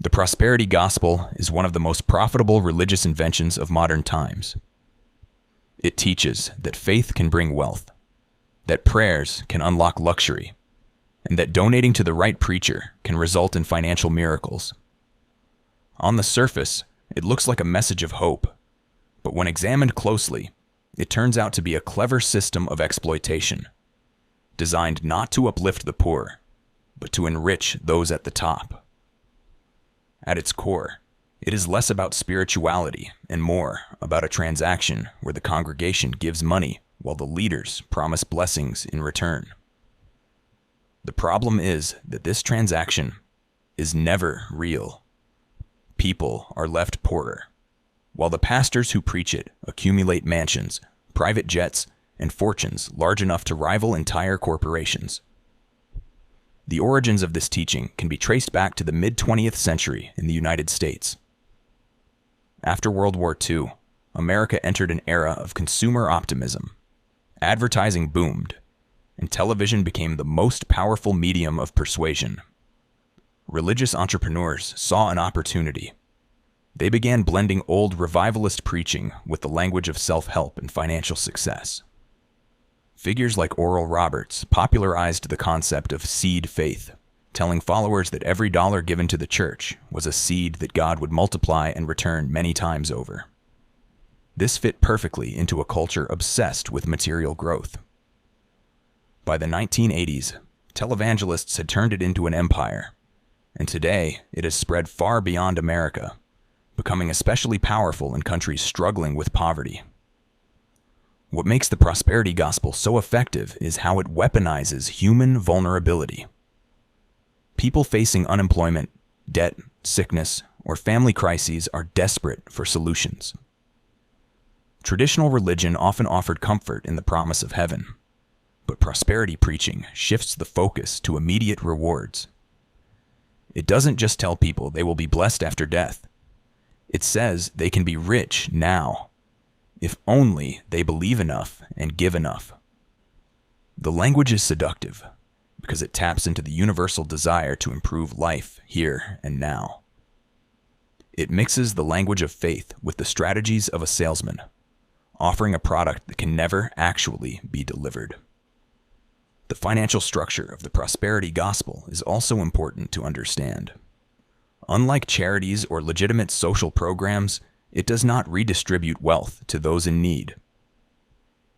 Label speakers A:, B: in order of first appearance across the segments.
A: The prosperity gospel is one of the most profitable religious inventions of modern times. It teaches that faith can bring wealth, that prayers can unlock luxury, and that donating to the right preacher can result in financial miracles. On the surface, it looks like a message of hope, but when examined closely, it turns out to be a clever system of exploitation, designed not to uplift the poor, but to enrich those at the top. At its core, it is less about spirituality and more about a transaction where the congregation gives money while the leaders promise blessings in return. The problem is that this transaction is never real. People are left poorer, while the pastors who preach it accumulate mansions, private jets, and fortunes large enough to rival entire corporations. The origins of this teaching can be traced back to the mid-20th century in the United States. After World War II, America entered an era of consumer optimism. Advertising boomed, and television became the most powerful medium of persuasion. Religious entrepreneurs saw an opportunity. They began blending old revivalist preaching with the language of self-help and financial success. Figures like Oral Roberts popularized the concept of seed faith, telling followers that every dollar given to the church was a seed that God would multiply and return many times over. This fit perfectly into a culture obsessed with material growth. By the 1980s, televangelists had turned it into an empire, and today it has spread far beyond America, becoming especially powerful in countries struggling with poverty. What makes the prosperity gospel so effective is how it weaponizes human vulnerability. People facing unemployment, debt, sickness, or family crises are desperate for solutions. Traditional religion often offered comfort in the promise of heaven, but prosperity preaching shifts the focus to immediate rewards. It doesn't just tell people they will be blessed after death. It says they can be rich now, if only they believe enough and give enough. The language is seductive because it taps into the universal desire to improve life here and now. It mixes the language of faith with the strategies of a salesman, offering a product that can never actually be delivered. The financial structure of the prosperity gospel is also important to understand. Unlike charities or legitimate social programs, it does not redistribute wealth to those in need.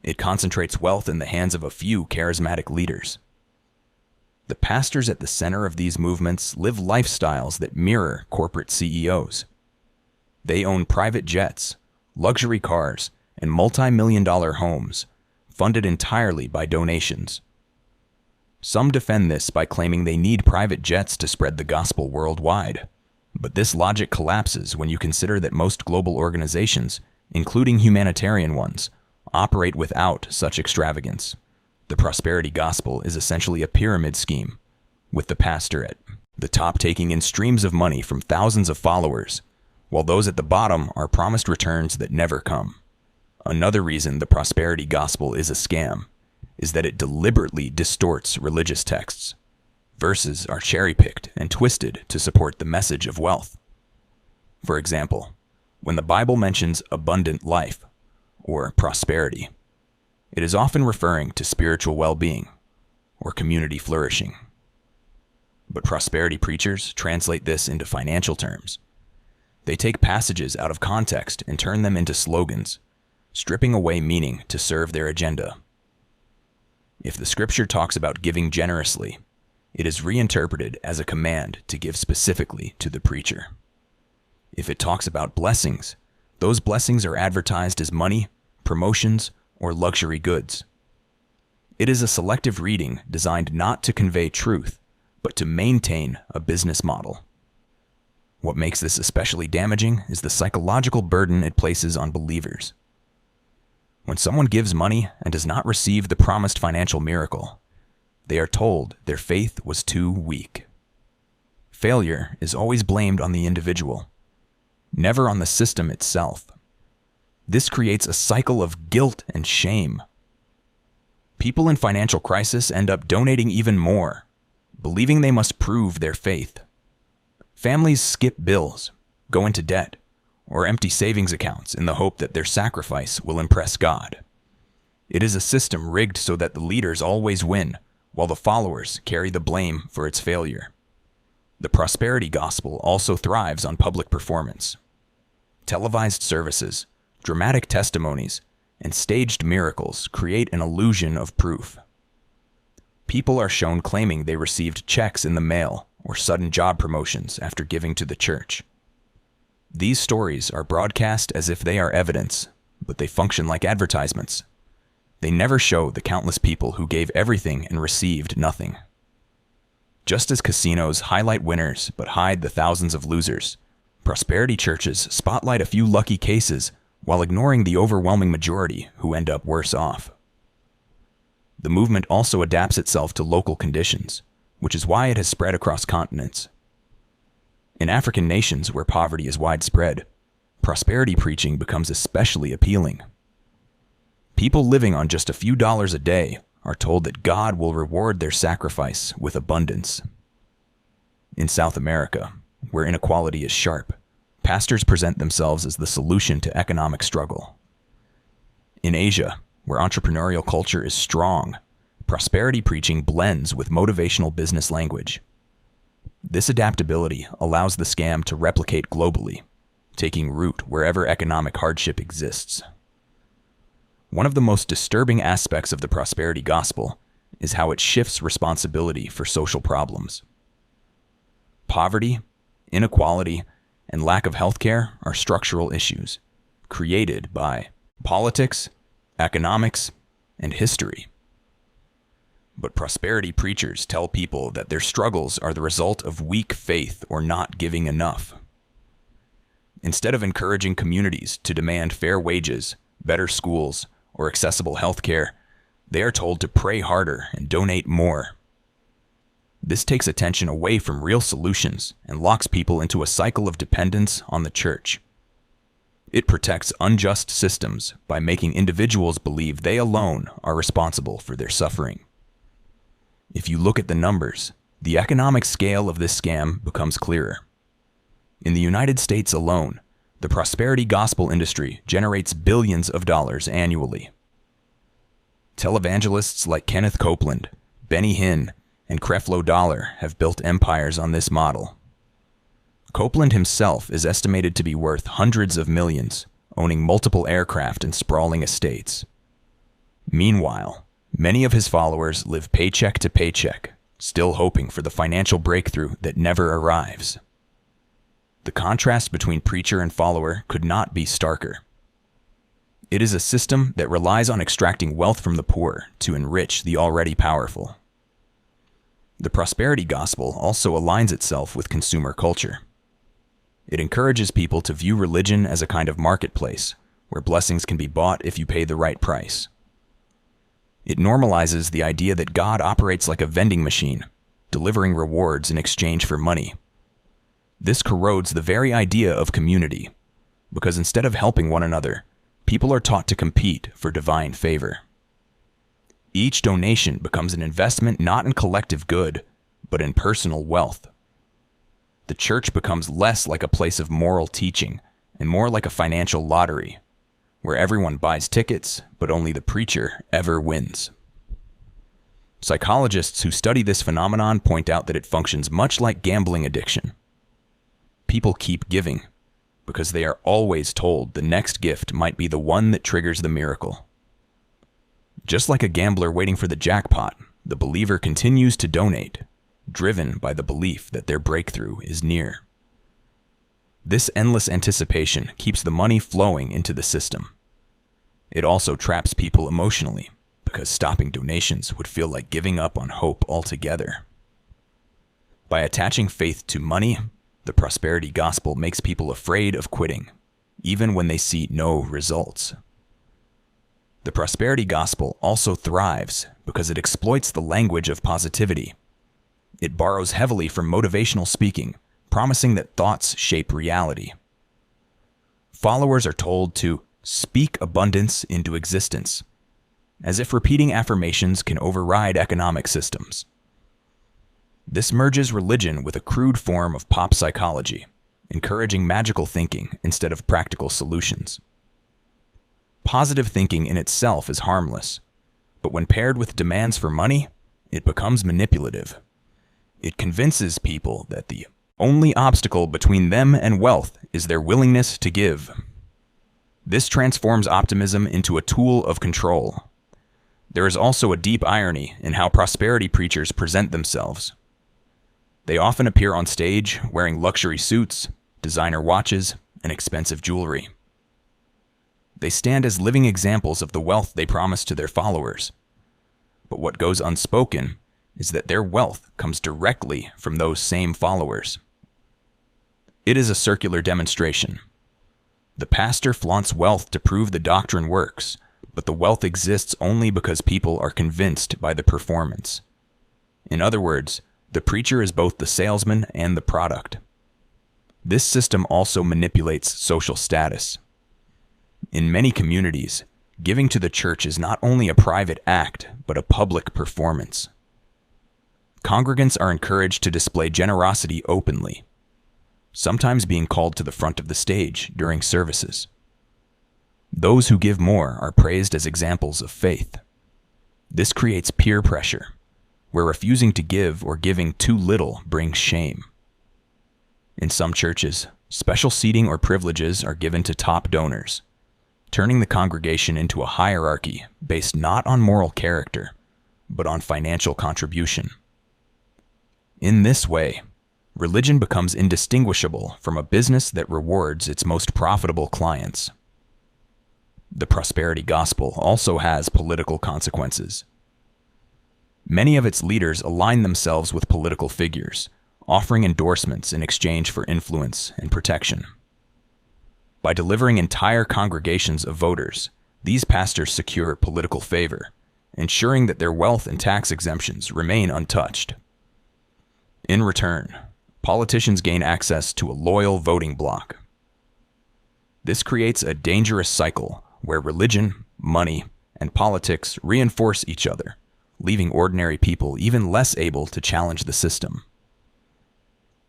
A: It concentrates wealth in the hands of a few charismatic leaders. The pastors at the center of these movements live lifestyles that mirror corporate CEOs. They own private jets, luxury cars, and multi-million-dollar homes, funded entirely by donations. Some defend this by claiming they need private jets to spread the gospel worldwide. But this logic collapses when you consider that most global organizations, including humanitarian ones, operate without such extravagance. The prosperity gospel is essentially a pyramid scheme, with the pastor at the top taking in streams of money from thousands of followers, while those at the bottom are promised returns that never come. Another reason the prosperity gospel is a scam is that it deliberately distorts religious texts. Verses are cherry-picked and twisted to support the message of wealth. For example, when the Bible mentions abundant life, or prosperity, it is often referring to spiritual well-being or community flourishing. But prosperity preachers translate this into financial terms. They take passages out of context and turn them into slogans, stripping away meaning to serve their agenda. If the scripture talks about giving generously, it is reinterpreted as a command to give specifically to the preacher. If it talks about blessings, those blessings are advertised as money, promotions, or luxury goods. It is a selective reading designed not to convey truth, but to maintain a business model. What makes this especially damaging is the psychological burden it places on believers. When someone gives money and does not receive the promised financial miracle, they are told their faith was too weak. Failure is always blamed on the individual, never on the system itself. This creates a cycle of guilt and shame. People in financial crisis end up donating even more, believing they must prove their faith. Families skip bills, go into debt, or empty savings accounts in the hope that their sacrifice will impress God. It is a system rigged so that the leaders always win, while the followers carry the blame for its failure. The prosperity gospel also thrives on public performance. Televised services, dramatic testimonies, and staged miracles create an illusion of proof. People are shown claiming they received checks in the mail or sudden job promotions after giving to the church. These stories are broadcast as if they are evidence, but they function like advertisements. They never show the countless people who gave everything and received nothing. Just as casinos highlight winners but hide the thousands of losers, prosperity churches spotlight a few lucky cases while ignoring the overwhelming majority who end up worse off. The movement also adapts itself to local conditions, which is why it has spread across continents. In African nations where poverty is widespread, prosperity preaching becomes especially appealing. People living on just a few dollars a day are told that God will reward their sacrifice with abundance. In South America, where inequality is sharp, pastors present themselves as the solution to economic struggle. In Asia, where entrepreneurial culture is strong, prosperity preaching blends with motivational business language. This adaptability allows the scam to replicate globally, taking root wherever economic hardship exists. One of the most disturbing aspects of the prosperity gospel is how it shifts responsibility for social problems. Poverty, inequality, and lack of health care are structural issues created by politics, economics, and history. But prosperity preachers tell people that their struggles are the result of weak faith or not giving enough. Instead of encouraging communities to demand fair wages, better schools, or accessible health care, they are told to pray harder and donate more. This takes attention away from real solutions and locks people into a cycle of dependence on the church. It protects unjust systems by making individuals believe they alone are responsible for their suffering. If you look at the numbers, the economic scale of this scam becomes clearer. In the United States alone, the prosperity gospel industry generates billions of dollars annually. Televangelists like Kenneth Copeland, Benny Hinn, and Creflo Dollar have built empires on this model. Copeland himself is estimated to be worth hundreds of millions, owning multiple aircraft and sprawling estates. Meanwhile, many of his followers live paycheck to paycheck, still hoping for the financial breakthrough that never arrives. The contrast between preacher and follower could not be starker. It is a system that relies on extracting wealth from the poor to enrich the already powerful. The prosperity gospel also aligns itself with consumer culture. It encourages people to view religion as a kind of marketplace, where blessings can be bought if you pay the right price. It normalizes the idea that God operates like a vending machine, delivering rewards in exchange for money. This corrodes the very idea of community, because instead of helping one another, people are taught to compete for divine favor. Each donation becomes an investment not in collective good, but in personal wealth. The church becomes less like a place of moral teaching and more like a financial lottery, where everyone buys tickets, but only the preacher ever wins. Psychologists who study this phenomenon point out that it functions much like gambling addiction. People keep giving because they are always told the next gift might be the one that triggers the miracle. Just like a gambler waiting for the jackpot, the believer continues to donate, driven by the belief that their breakthrough is near. This endless anticipation keeps the money flowing into the system. It also traps people emotionally, because stopping donations would feel like giving up on hope altogether. By attaching faith to money, the prosperity gospel makes people afraid of quitting, even when they see no results. The prosperity gospel also thrives because it exploits the language of positivity. It borrows heavily from motivational speaking, promising that thoughts shape reality. Followers are told to speak abundance into existence, as if repeating affirmations can override economic systems. This merges religion with a crude form of pop psychology, encouraging magical thinking instead of practical solutions. Positive thinking in itself is harmless, but when paired with demands for money, it becomes manipulative. It convinces people that the only obstacle between them and wealth is their willingness to give. This transforms optimism into a tool of control. There is also a deep irony in how prosperity preachers present themselves. They often appear on stage wearing luxury suits, designer watches, and expensive jewelry. They stand as living examples of the wealth they promise to their followers. But what goes unspoken is that their wealth comes directly from those same followers. It is a circular demonstration. The pastor flaunts wealth to prove the doctrine works, but the wealth exists only because people are convinced by the performance. In other words, the preacher is both the salesman and the product. This system also manipulates social status. In many communities, giving to the church is not only a private act, but a public performance. Congregants are encouraged to display generosity openly, sometimes being called to the front of the stage during services. Those who give more are praised as examples of faith. This creates peer pressure, where refusing to give or giving too little brings shame. In some churches, special seating or privileges are given to top donors, turning the congregation into a hierarchy based not on moral character, but on financial contribution. In this way, religion becomes indistinguishable from a business that rewards its most profitable clients. The prosperity gospel also has political consequences. Many of its leaders align themselves with political figures, offering endorsements in exchange for influence and protection. By delivering entire congregations of voters, these pastors secure political favor, ensuring that their wealth and tax exemptions remain untouched. In return, politicians gain access to a loyal voting bloc. This creates a dangerous cycle where religion, money, and politics reinforce each other, leaving ordinary people even less able to challenge the system.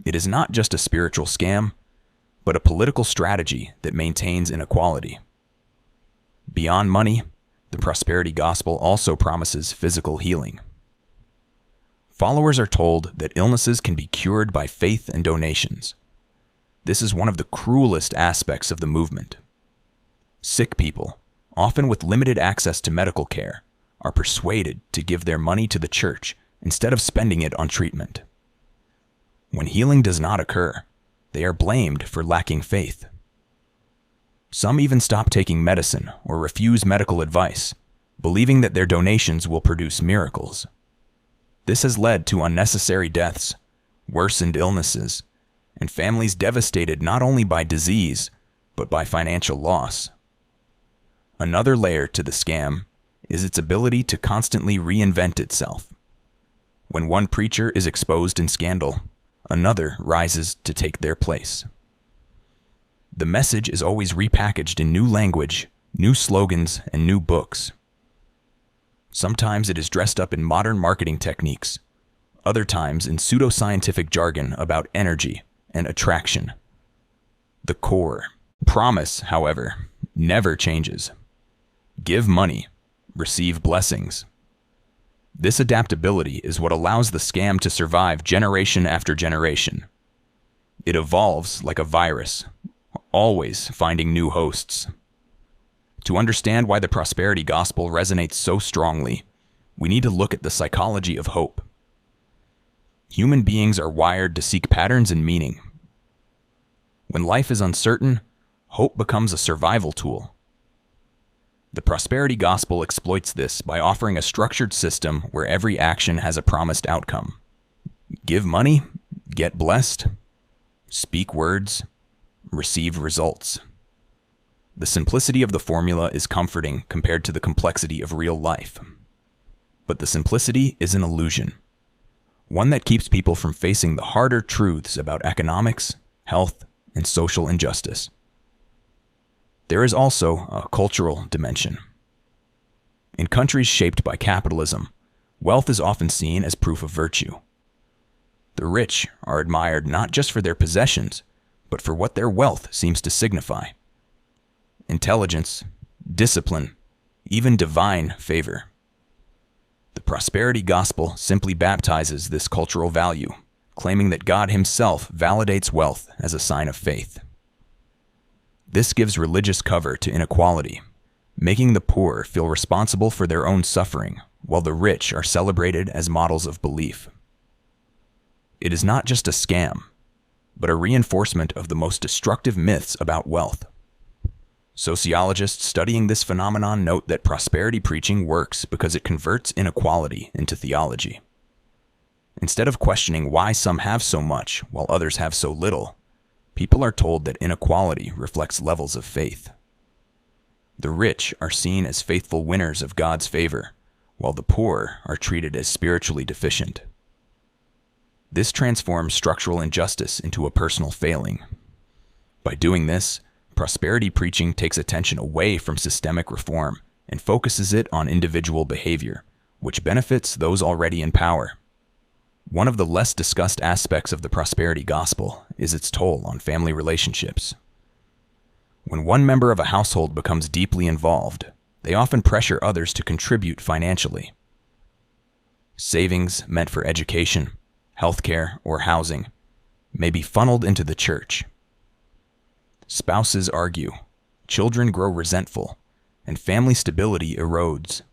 A: It is not just a spiritual scam, but a political strategy that maintains inequality. Beyond money, the prosperity gospel also promises physical healing. Followers are told that illnesses can be cured by faith and donations. This is one of the cruelest aspects of the movement. Sick people, often with limited access to medical care, are persuaded to give their money to the church instead of spending it on treatment. When healing does not occur, they are blamed for lacking faith. Some even stop taking medicine or refuse medical advice, believing that their donations will produce miracles. This has led to unnecessary deaths, worsened illnesses, and families devastated not only by disease, but by financial loss. Another layer to the scam is its ability to constantly reinvent itself. When one preacher is exposed in scandal, another rises to take their place. The message is always repackaged in new language, new slogans, and new books. Sometimes it is dressed up in modern marketing techniques, other times in pseudoscientific jargon about energy and attraction. The core promise, however, never changes. Give money, receive blessings. This adaptability is what allows the scam to survive generation after generation. It evolves like a virus, always finding new hosts. To understand why the prosperity gospel resonates so strongly, we need to look at the psychology of hope. Human beings are wired to seek patterns and meaning. When life is uncertain, hope becomes a survival tool. The prosperity gospel exploits this by offering a structured system where every action has a promised outcome. Give money, get blessed, speak words, receive results. The simplicity of the formula is comforting compared to the complexity of real life. But the simplicity is an illusion, one that keeps people from facing the harder truths about economics, health, and social injustice. There is also a cultural dimension. In countries shaped by capitalism, wealth is often seen as proof of virtue. The rich are admired not just for their possessions, but for what their wealth seems to signify: intelligence, discipline, even divine favor. The prosperity gospel simply baptizes this cultural value, claiming that God himself validates wealth as a sign of faith. This gives religious cover to inequality, making the poor feel responsible for their own suffering, while the rich are celebrated as models of belief. It is not just a scam, but a reinforcement of the most destructive myths about wealth. Sociologists studying this phenomenon note that prosperity preaching works because it converts inequality into theology. Instead of questioning why some have so much while others have so little, people are told that inequality reflects levels of faith. The rich are seen as faithful winners of God's favor, while the poor are treated as spiritually deficient. This transforms structural injustice into a personal failing. By doing this, prosperity preaching takes attention away from systemic reform and focuses it on individual behavior, which benefits those already in power. One of the less discussed aspects of the prosperity gospel is its toll on family relationships. When one member of a household becomes deeply involved, they often pressure others to contribute financially. Savings meant for education, healthcare, or housing may be funneled into the church. Spouses argue, children grow resentful, and family stability erodes.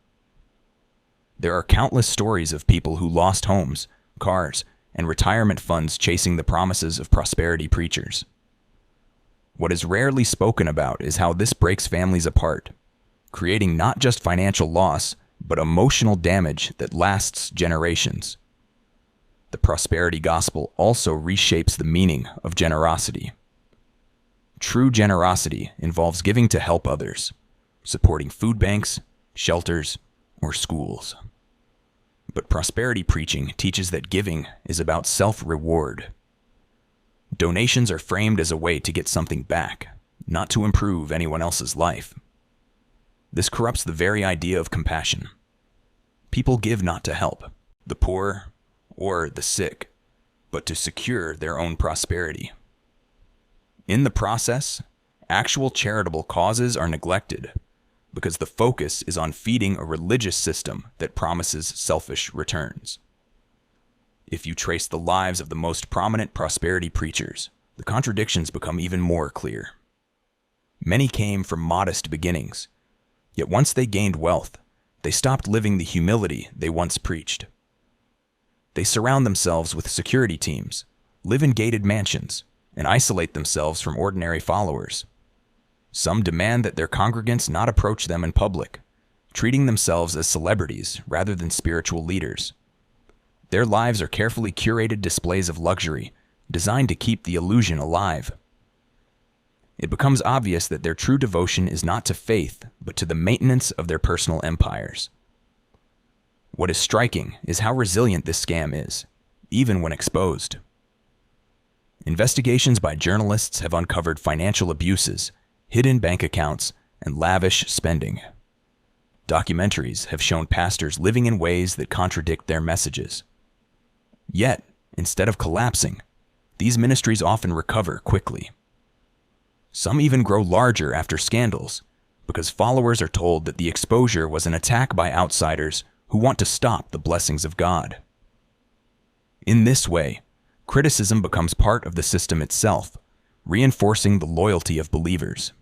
A: There are countless stories of people who lost homes, cars, and retirement funds chasing the promises of prosperity preachers. What is rarely spoken about is how this breaks families apart, creating not just financial loss, but emotional damage that lasts generations. The prosperity gospel also reshapes the meaning of generosity. True generosity involves giving to help others, supporting food banks, shelters, or schools. But prosperity preaching teaches that giving is about self-reward. Donations are framed as a way to get something back, not to improve anyone else's life. This corrupts the very idea of compassion. People give not to help the poor or the sick, but to secure their own prosperity. In the process, actual charitable causes are neglected because the focus is on feeding a religious system that promises selfish returns. If you trace the lives of the most prominent prosperity preachers, the contradictions become even more clear. Many came from modest beginnings, yet once they gained wealth, they stopped living the humility they once preached. They surround themselves with security teams, live in gated mansions, and isolate themselves from ordinary followers. Some demand that their congregants not approach them in public, treating themselves as celebrities rather than spiritual leaders. Their lives are carefully curated displays of luxury, designed to keep the illusion alive. It becomes obvious that their true devotion is not to faith, but to the maintenance of their personal empires. What is striking is how resilient this scam is, even when exposed. Investigations by journalists have uncovered financial abuses, hidden bank accounts, and lavish spending. Documentaries have shown pastors living in ways that contradict their messages. Yet, instead of collapsing, these ministries often recover quickly. Some even grow larger after scandals, because followers are told that the exposure was an attack by outsiders who want to stop the blessings of God. In this way, criticism becomes part of the system itself, reinforcing the loyalty of believers.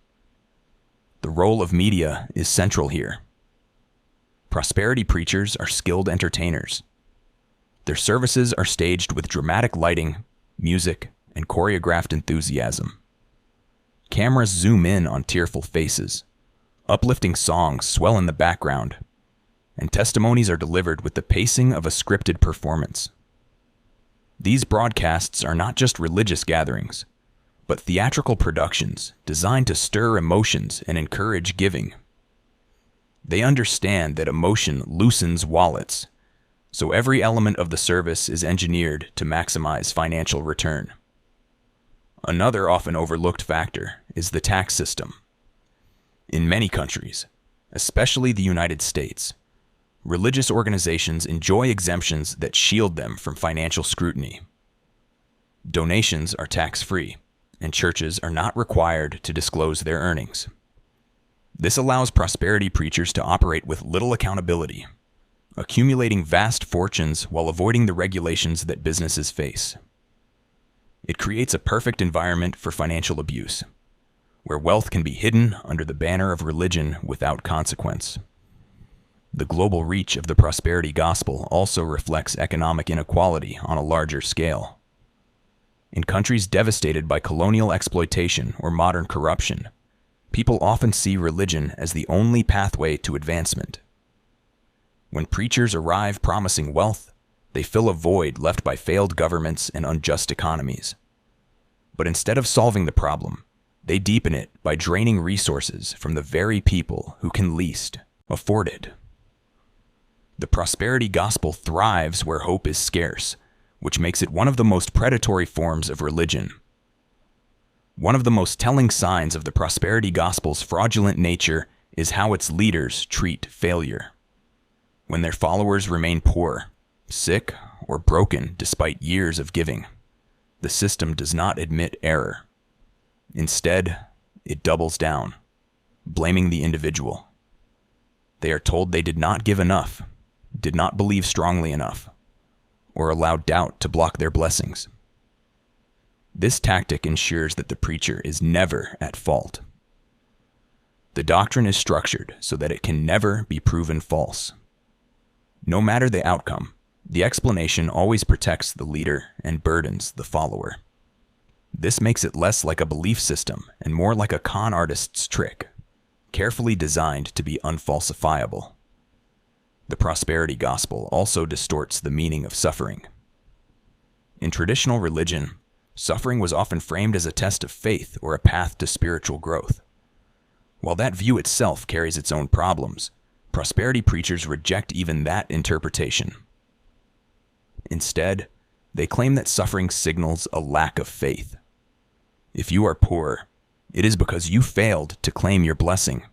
A: The role of media is central here. Prosperity preachers are skilled entertainers. Their services are staged with dramatic lighting, music, and choreographed enthusiasm. Cameras zoom in on tearful faces, uplifting songs swell in the background, and testimonies are delivered with the pacing of a scripted performance. These broadcasts are not just religious gatherings, but theatrical productions designed to stir emotions and encourage giving. They understand that emotion loosens wallets, so every element of the service is engineered to maximize financial return. Another often overlooked factor is the tax system. In many countries, especially the United States, religious organizations enjoy exemptions that shield them from financial scrutiny. Donations are tax-free, and churches are not required to disclose their earnings. This allows prosperity preachers to operate with little accountability, accumulating vast fortunes while avoiding the regulations that businesses face. It creates a perfect environment for financial abuse, where wealth can be hidden under the banner of religion without consequence. The global reach of the prosperity gospel also reflects economic inequality on a larger scale. In countries devastated by colonial exploitation or modern corruption, people often see religion as the only pathway to advancement. When preachers arrive promising wealth, they fill a void left by failed governments and unjust economies. But instead of solving the problem, they deepen it by draining resources from the very people who can least afford it. The prosperity gospel thrives where hope is scarce, which makes it one of the most predatory forms of religion. One of the most telling signs of the prosperity gospel's fraudulent nature is how its leaders treat failure. When their followers remain poor, sick, or broken despite years of giving, the system does not admit error. Instead, it doubles down, blaming the individual. They are told they did not give enough, did not believe strongly enough, or allowed doubt to block their blessings. This tactic ensures that the preacher is never at fault. The doctrine is structured so that it can never be proven false. No matter the outcome, the explanation always protects the leader and burdens the follower. This makes it less like a belief system and more like a con artist's trick, carefully designed to be unfalsifiable. The prosperity gospel also distorts the meaning of suffering. In traditional religion, suffering was often framed as a test of faith or a path to spiritual growth. While that view itself carries its own problems, prosperity preachers reject even that interpretation. Instead, they claim that suffering signals a lack of faith. If you are poor, it is because you failed to claim your blessing.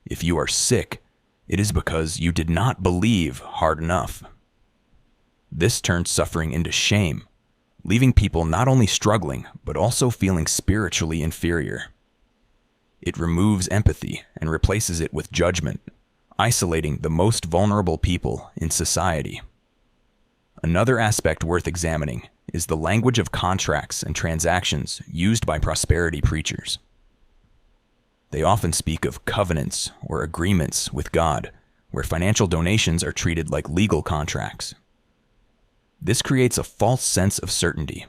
A: If you are sick, it is because you did not believe hard enough. This turns suffering into shame, leaving people not only struggling, but also feeling spiritually inferior. It removes empathy and replaces it with judgment, isolating the most vulnerable people in society. Another aspect worth examining is the language of contracts and transactions used by prosperity preachers. They often speak of covenants or agreements with God, where financial donations are treated like legal contracts. This creates a false sense of certainty,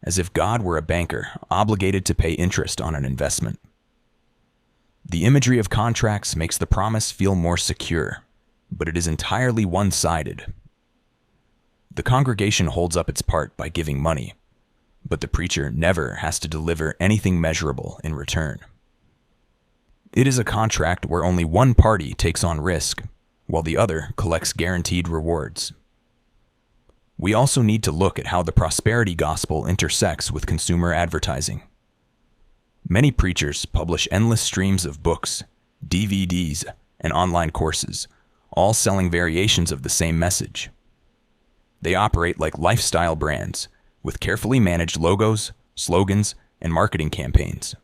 A: as if God were a banker obligated to pay interest on an investment. The imagery of contracts makes the promise feel more secure, but it is entirely one-sided. The congregation holds up its part by giving money, but the preacher never has to deliver anything measurable in return. It is a contract where only one party takes on risk, while the other collects guaranteed rewards. We also need to look at how the prosperity gospel intersects with consumer advertising. Many preachers publish endless streams of books, DVDs, and online courses, all selling variations of the same message. They operate like lifestyle brands, with carefully managed logos, slogans, and marketing campaigns.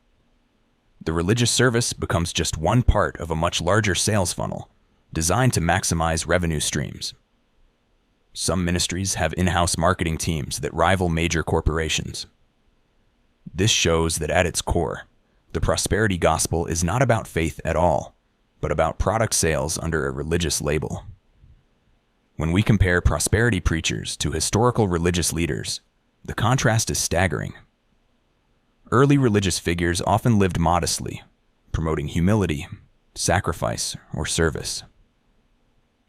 A: The religious service becomes just one part of a much larger sales funnel, designed to maximize revenue streams. Some ministries have in-house marketing teams that rival major corporations. This shows that at its core, the prosperity gospel is not about faith at all, but about product sales under a religious label. When we compare prosperity preachers to historical religious leaders, the contrast is staggering. Early religious figures often lived modestly, promoting humility, sacrifice, or service.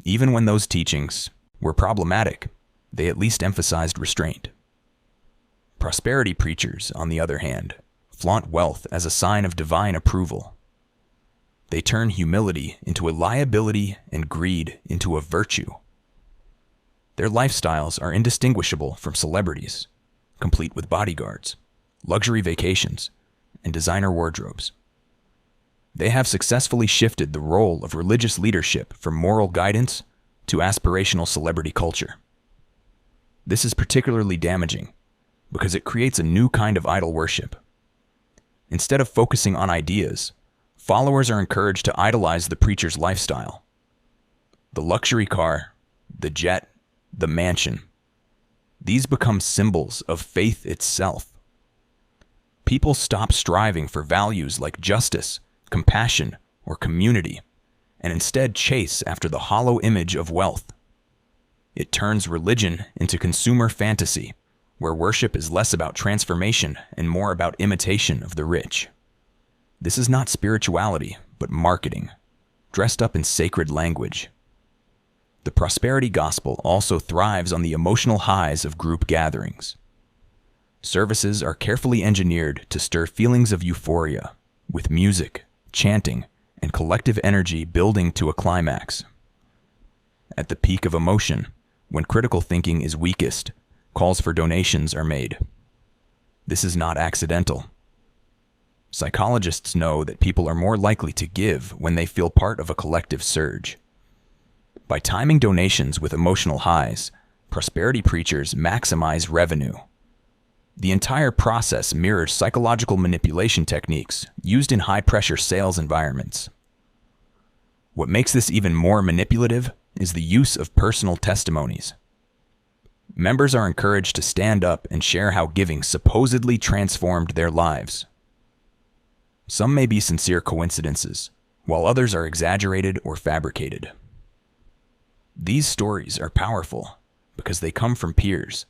A: Even when those teachings were problematic, they at least emphasized restraint. Prosperity preachers, on the other hand, flaunt wealth as a sign of divine approval. They turn humility into a liability and greed into a virtue. Their lifestyles are indistinguishable from celebrities, complete with bodyguards, luxury vacations, and designer wardrobes. They have successfully shifted the role of religious leadership from moral guidance to aspirational celebrity culture. This is particularly damaging, because it creates a new kind of idol worship. Instead of focusing on ideas, followers are encouraged to idolize the preacher's lifestyle. The luxury car, the jet, the mansion. These become symbols of faith itself. People stop striving for values like justice, compassion, or community, and instead chase after the hollow image of wealth. It turns religion into consumer fantasy, where worship is less about transformation and more about imitation of the rich. This is not spirituality, but marketing, dressed up in sacred language. The prosperity gospel also thrives on the emotional highs of group gatherings. Services are carefully engineered to stir feelings of euphoria, with music, chanting, and collective energy building to a climax. At the peak of emotion, when critical thinking is weakest, calls for donations are made. This is not accidental. Psychologists know that people are more likely to give when they feel part of a collective surge. By timing donations with emotional highs, prosperity preachers maximize revenue. The entire process mirrors psychological manipulation techniques used in high-pressure sales environments. What makes this even more manipulative is the use of personal testimonies. Members are encouraged to stand up and share how giving supposedly transformed their lives. Some may be sincere coincidences, while others are exaggerated or fabricated. These stories are powerful because they come from peers,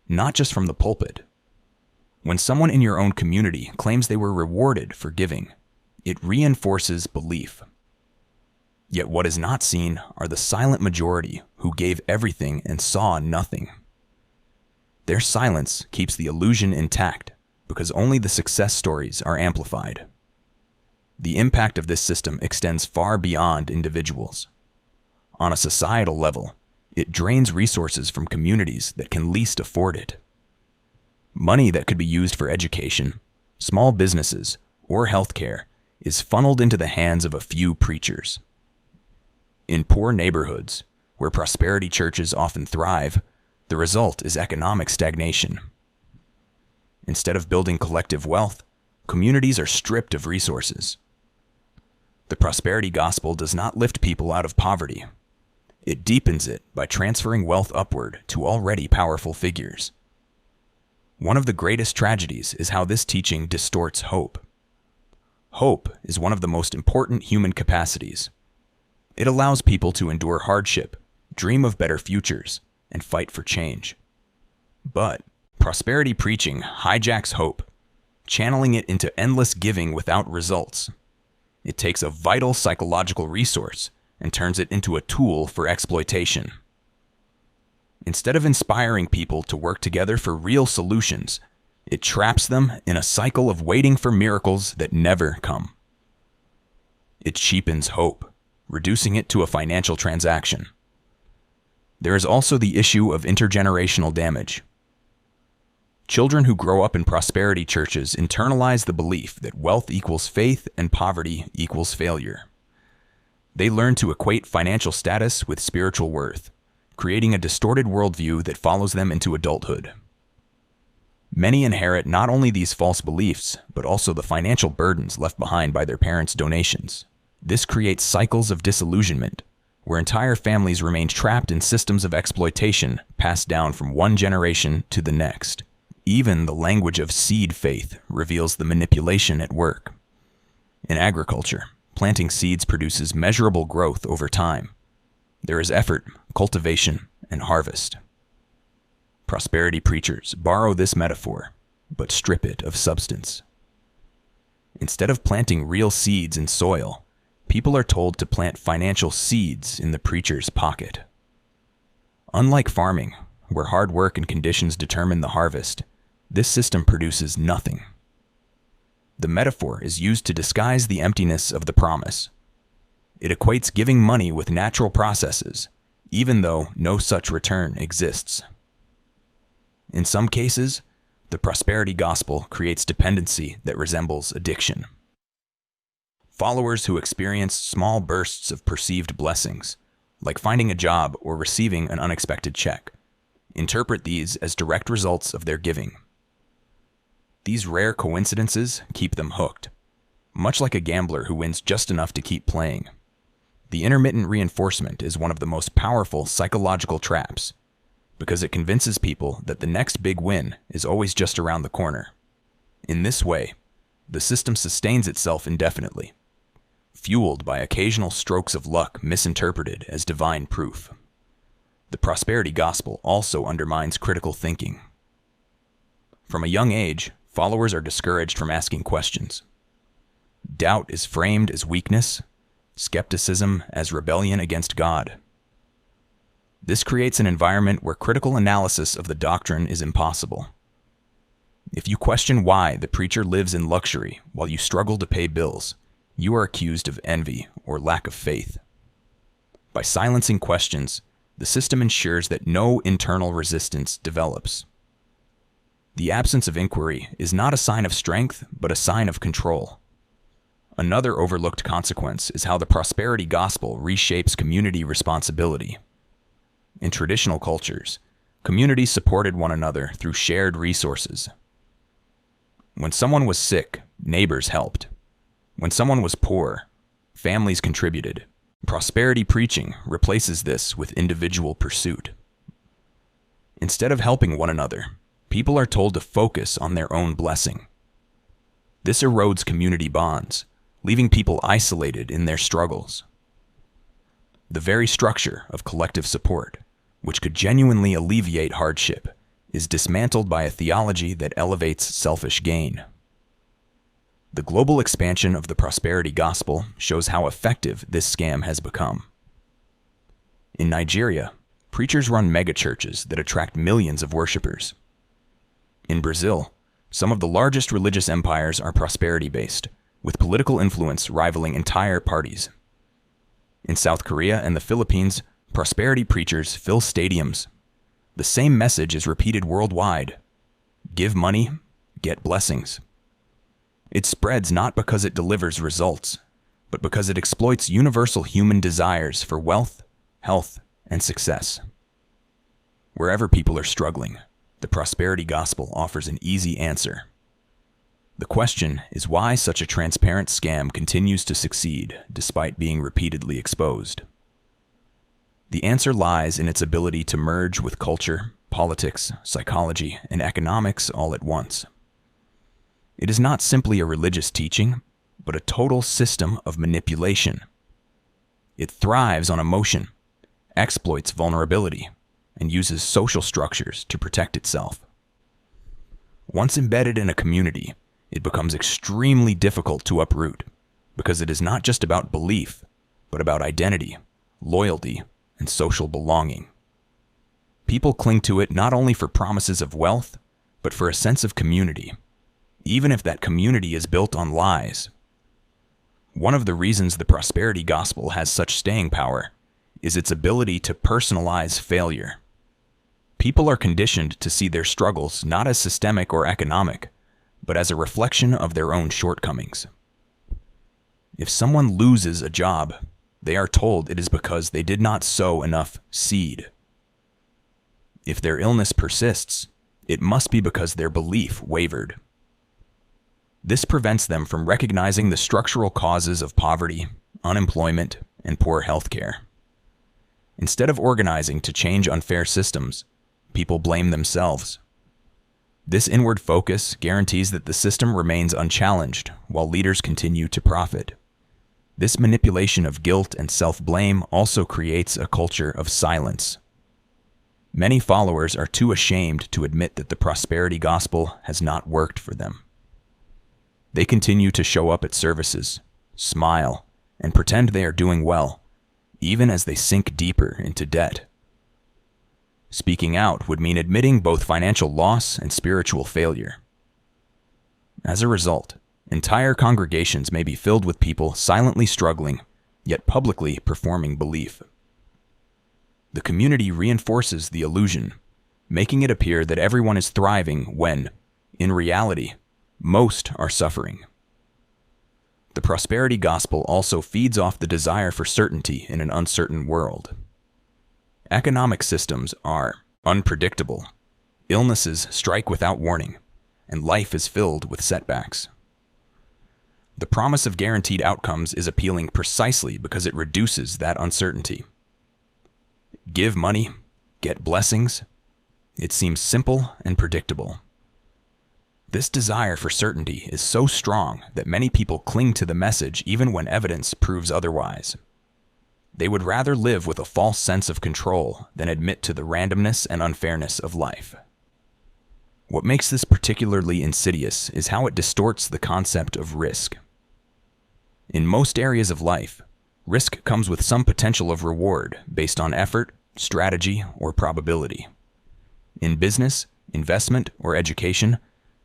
A: not just from the pulpit. When someone in your own community claims they were rewarded for giving, it reinforces belief. Yet what is not seen are the silent majority who gave everything and saw nothing. Their silence keeps the illusion intact because only the success stories are amplified. The impact of this system extends far beyond individuals. On a societal level, it drains resources from communities that can least afford it. Money that could be used for education, small businesses, or healthcare is funneled into the hands of a few preachers. In poor neighborhoods, where prosperity churches often thrive, the result is economic stagnation. Instead of building collective wealth, communities are stripped of resources. The prosperity gospel does not lift people out of poverty. It deepens it by transferring wealth upward to already powerful figures. One of the greatest tragedies is how this teaching distorts hope. Hope is one of the most important human capacities. It allows people to endure hardship, dream of better futures, and fight for change. But prosperity preaching hijacks hope, channeling it into endless giving without results. It takes a vital psychological resource and turns it into a tool for exploitation. Instead of inspiring people to work together for real solutions, it traps them in a cycle of waiting for miracles that never come. It cheapens hope, reducing it to a financial transaction. There is also the issue of intergenerational damage. Children who grow up in prosperity churches internalize the belief that wealth equals faith and poverty equals failure. They learn to equate financial status with spiritual worth, creating a distorted worldview that follows them into adulthood. Many inherit not only these false beliefs, but also the financial burdens left behind by their parents' donations. This creates cycles of disillusionment, where entire families remain trapped in systems of exploitation passed down from one generation to the next. Even the language of seed faith reveals the manipulation at work. In agriculture, planting seeds produces measurable growth over time. There is effort, cultivation, and harvest. Prosperity preachers borrow this metaphor, but strip it of substance. Instead of planting real seeds in soil, people are told to plant financial seeds in the preacher's pocket. Unlike farming, where hard work and conditions determine the harvest, this system produces nothing. The metaphor is used to disguise the emptiness of the promise. It equates giving money with natural processes, even though no such return exists. In some cases, the prosperity gospel creates dependency that resembles addiction. Followers who experience small bursts of perceived blessings, like finding a job or receiving an unexpected check, interpret these as direct results of their giving. These rare coincidences keep them hooked, much like a gambler who wins just enough to keep playing. The intermittent reinforcement is one of the most powerful psychological traps because it convinces people that the next big win is always just around the corner. In this way, the system sustains itself indefinitely, fueled by occasional strokes of luck misinterpreted as divine proof. The prosperity gospel also undermines critical thinking. From a young age, followers are discouraged from asking questions. Doubt is framed as weakness, skepticism as rebellion against God. This creates an environment where critical analysis of the doctrine is impossible. If you question why the preacher lives in luxury while you struggle to pay bills, you are accused of envy or lack of faith. By silencing questions, the system ensures that no internal resistance develops. The absence of inquiry is not a sign of strength, but a sign of control. Another overlooked consequence is how the prosperity gospel reshapes community responsibility. In traditional cultures, communities supported one another through shared resources. When someone was sick, neighbors helped. When someone was poor, families contributed. Prosperity preaching replaces this with individual pursuit. Instead of helping one another, people are told to focus on their own blessing. This erodes community bonds, leaving people isolated in their struggles. The very structure of collective support, which could genuinely alleviate hardship, is dismantled by a theology that elevates selfish gain. The global expansion of the prosperity gospel shows how effective this scam has become. In Nigeria, preachers run megachurches that attract millions of worshipers. In Brazil, some of the largest religious empires are prosperity-based, with political influence rivaling entire parties. In South Korea and the Philippines, prosperity preachers fill stadiums. The same message is repeated worldwide. Give money, get blessings. It spreads not because it delivers results, but because it exploits universal human desires for wealth, health, and success. Wherever people are struggling, the prosperity gospel offers an easy answer. The question is why such a transparent scam continues to succeed despite being repeatedly exposed. The answer lies in its ability to merge with culture, politics, psychology, and economics all at once. It is not simply a religious teaching, but a total system of manipulation. It thrives on emotion, exploits vulnerability, and uses social structures to protect itself. Once embedded in a community, it becomes extremely difficult to uproot because it is not just about belief, but about identity, loyalty, and social belonging. People cling to it not only for promises of wealth, but for a sense of community, even if that community is built on lies. One of the reasons the prosperity gospel has such staying power is its ability to personalize failure. People are conditioned to see their struggles not as systemic or economic, but as a reflection of their own shortcomings. If someone loses a job, they are told it is because they did not sow enough seed. If their illness persists, it must be because their belief wavered. This prevents them from recognizing the structural causes of poverty, unemployment, and poor health care. Instead of organizing to change unfair systems, people blame themselves. This inward focus guarantees that the system remains unchallenged while leaders continue to profit. This manipulation of guilt and self-blame also creates a culture of silence. Many followers are too ashamed to admit that the prosperity gospel has not worked for them. They continue to show up at services, smile, and pretend they are doing well, even as they sink deeper into debt. Speaking out would mean admitting both financial loss and spiritual failure. As a result, entire congregations may be filled with people silently struggling, yet publicly performing belief. The community reinforces the illusion, making it appear that everyone is thriving when, in reality, most are suffering. The prosperity gospel also feeds off the desire for certainty in an uncertain world. Economic systems are unpredictable. Illnesses strike without warning. and life is filled with setbacks. The promise of guaranteed outcomes is appealing precisely because it reduces that uncertainty. Give money, get blessings. It seems simple and predictable. This desire for certainty is so strong that many people cling to the message even when evidence proves otherwise. They would rather live with a false sense of control than admit to the randomness and unfairness of life. What makes this particularly insidious is how it distorts the concept of risk. In most areas of life, risk comes with some potential of reward based on effort, strategy, or probability. In business, investment, or education,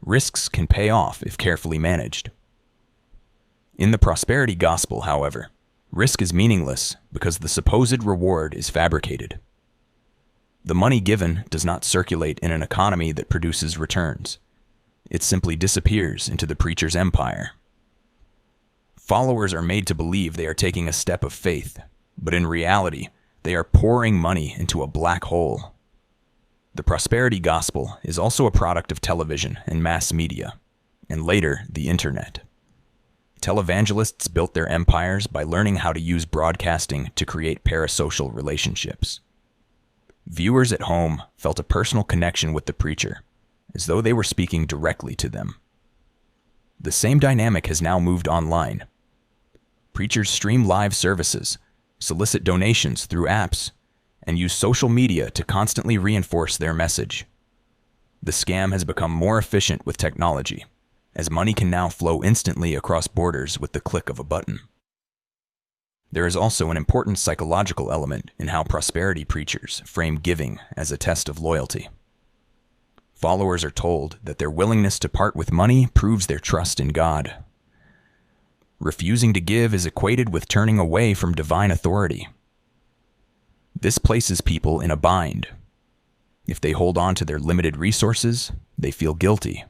A: risks can pay off if carefully managed. In the prosperity gospel, however, risk is meaningless because the supposed reward is fabricated. The money given does not circulate in an economy that produces returns. It simply disappears into the preacher's empire. Followers are made to believe they are taking a step of faith, but in reality, they are pouring money into a black hole. The prosperity gospel is also a product of television and mass media, and later, the internet. Televangelists built their empires by learning how to use broadcasting to create parasocial relationships. Viewers at home felt a personal connection with the preacher, as though they were speaking directly to them. The same dynamic has now moved online. Preachers stream live services, solicit donations through apps, and use social media to constantly reinforce their message. The scam has become more efficient with technology, as money can now flow instantly across borders with the click of a button. There is also an important psychological element in how prosperity preachers frame giving as a test of loyalty. Followers are told that their willingness to part with money proves their trust in God. Refusing to give is equated with turning away from divine authority. This places people in a bind. If they hold on to their limited resources, they feel guilty.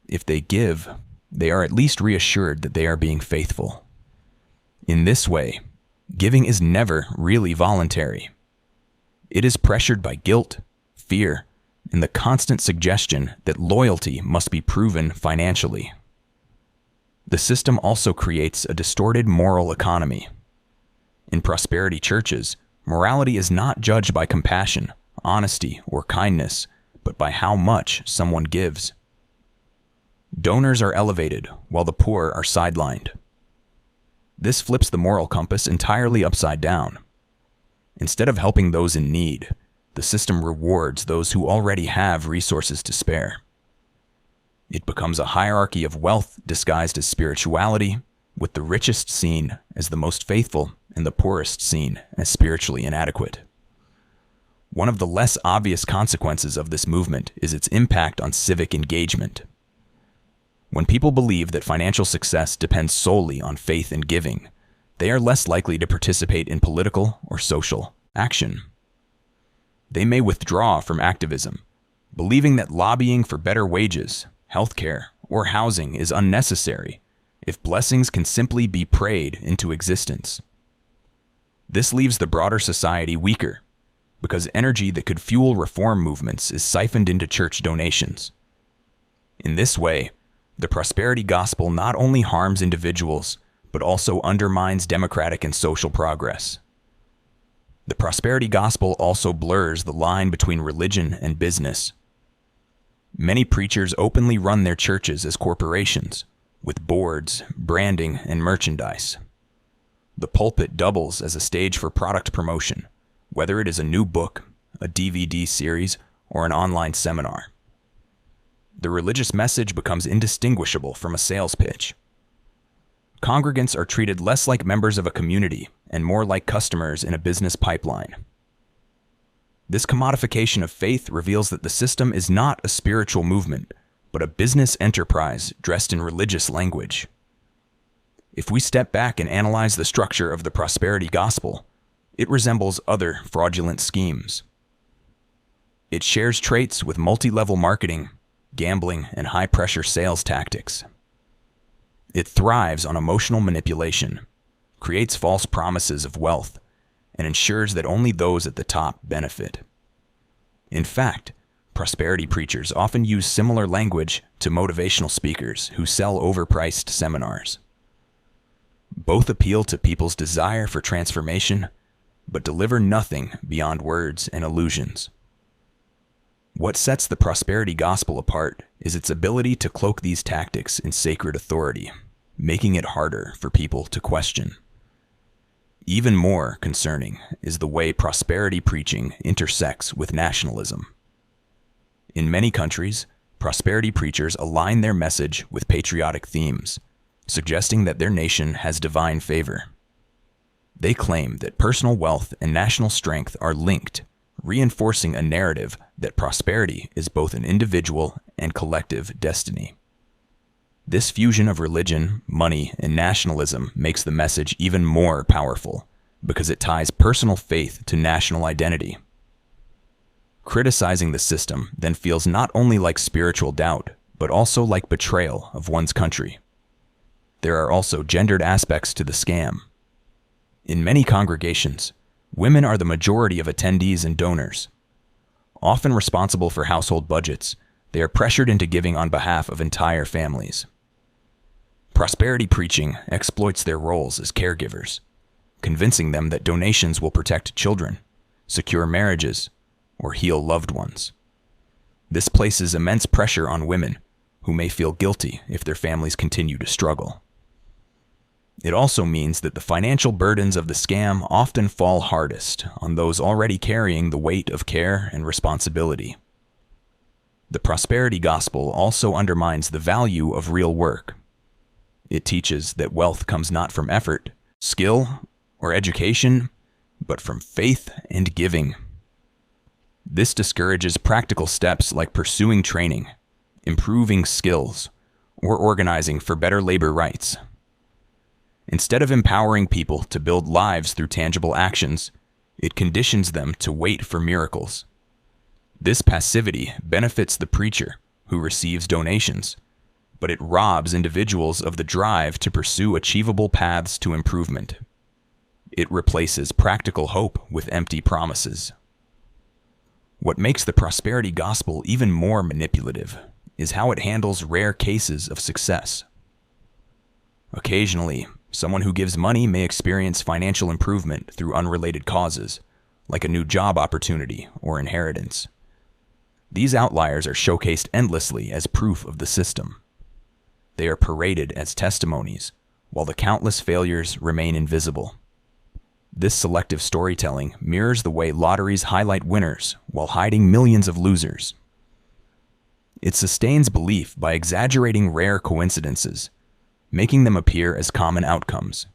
A: If they give, they are at least reassured that they are being faithful. In this way, giving is never really voluntary. It is pressured by guilt, fear, and the constant suggestion that loyalty must be proven financially. The system also creates a distorted moral economy. In prosperity churches, morality is not judged by compassion, honesty, or kindness, but by how much someone gives. Donors are elevated, while the poor are sidelined. This flips the moral compass entirely upside down. Instead of helping those in need, the system rewards those who already have resources to spare. It becomes a hierarchy of wealth disguised as spirituality, with the richest seen as the most faithful and the poorest seen as spiritually inadequate. One of the less obvious consequences of this movement is its impact on civic engagement. When people believe that financial success depends solely on faith and giving, they are less likely to participate in political or social action. They may withdraw from activism, believing that lobbying for better wages, healthcare, or housing is unnecessary if blessings can simply be prayed into existence. This leaves the broader society weaker, because energy that could fuel reform movements is siphoned into church donations. In this way, the prosperity gospel not only harms individuals, but also undermines democratic and social progress. The prosperity gospel also blurs the line between religion and business. Many preachers openly run their churches as corporations, with boards, branding, and merchandise. The pulpit doubles as a stage for product promotion, whether it is a new book, a DVD series, or an online seminar. The religious message becomes indistinguishable from a sales pitch. Congregants are treated less like members of a community and more like customers in a business pipeline. This commodification of faith reveals that the system is not a spiritual movement, but a business enterprise dressed in religious language. If we step back and analyze the structure of the prosperity gospel, it resembles other fraudulent schemes. It shares traits with multi-level marketing, gambling, and high-pressure sales tactics. It thrives on emotional manipulation, creates false promises of wealth, and ensures that only those at the top benefit. In fact, prosperity preachers often use similar language to motivational speakers who sell overpriced seminars. Both appeal to people's desire for transformation, but deliver nothing beyond words and illusions. What sets the prosperity gospel apart is its ability to cloak these tactics in sacred authority, making it harder for people to question. Even more concerning is the way prosperity preaching intersects with nationalism. In many countries, prosperity preachers align their message with patriotic themes, suggesting that their nation has divine favor. They claim that personal wealth and national strength are linked, reinforcing a narrative that prosperity is both an individual and collective destiny. This fusion of religion, money, and nationalism makes the message even more powerful because it ties personal faith to national identity. Criticizing the system then feels not only like spiritual doubt, but also like betrayal of one's country. There are also gendered aspects to the scam. In many congregations, women are the majority of attendees and donors. Often responsible for household budgets, they are pressured into giving on behalf of entire families. Prosperity preaching exploits their roles as caregivers, convincing them that donations will protect children, secure marriages, or heal loved ones. This places immense pressure on women, who may feel guilty if their families continue to struggle. It also means that the financial burdens of the scam often fall hardest on those already carrying the weight of care and responsibility. The prosperity gospel also undermines the value of real work. It teaches that wealth comes not from effort, skill, or education, but from faith and giving. This discourages practical steps like pursuing training, improving skills, or organizing for better labor rights. Instead of empowering people to build lives through tangible actions, it conditions them to wait for miracles. This passivity benefits the preacher, who receives donations, but it robs individuals of the drive to pursue achievable paths to improvement. It replaces practical hope with empty promises. What makes the prosperity gospel even more manipulative is how it handles rare cases of success. Occasionally, someone who gives money may experience financial improvement through unrelated causes, like a new job opportunity or inheritance. These outliers are showcased endlessly as proof of the system. They are paraded as testimonies, while the countless failures remain invisible. This selective storytelling mirrors the way lotteries highlight winners while hiding millions of losers. It sustains belief by exaggerating rare coincidences, making them appear as common outcomes.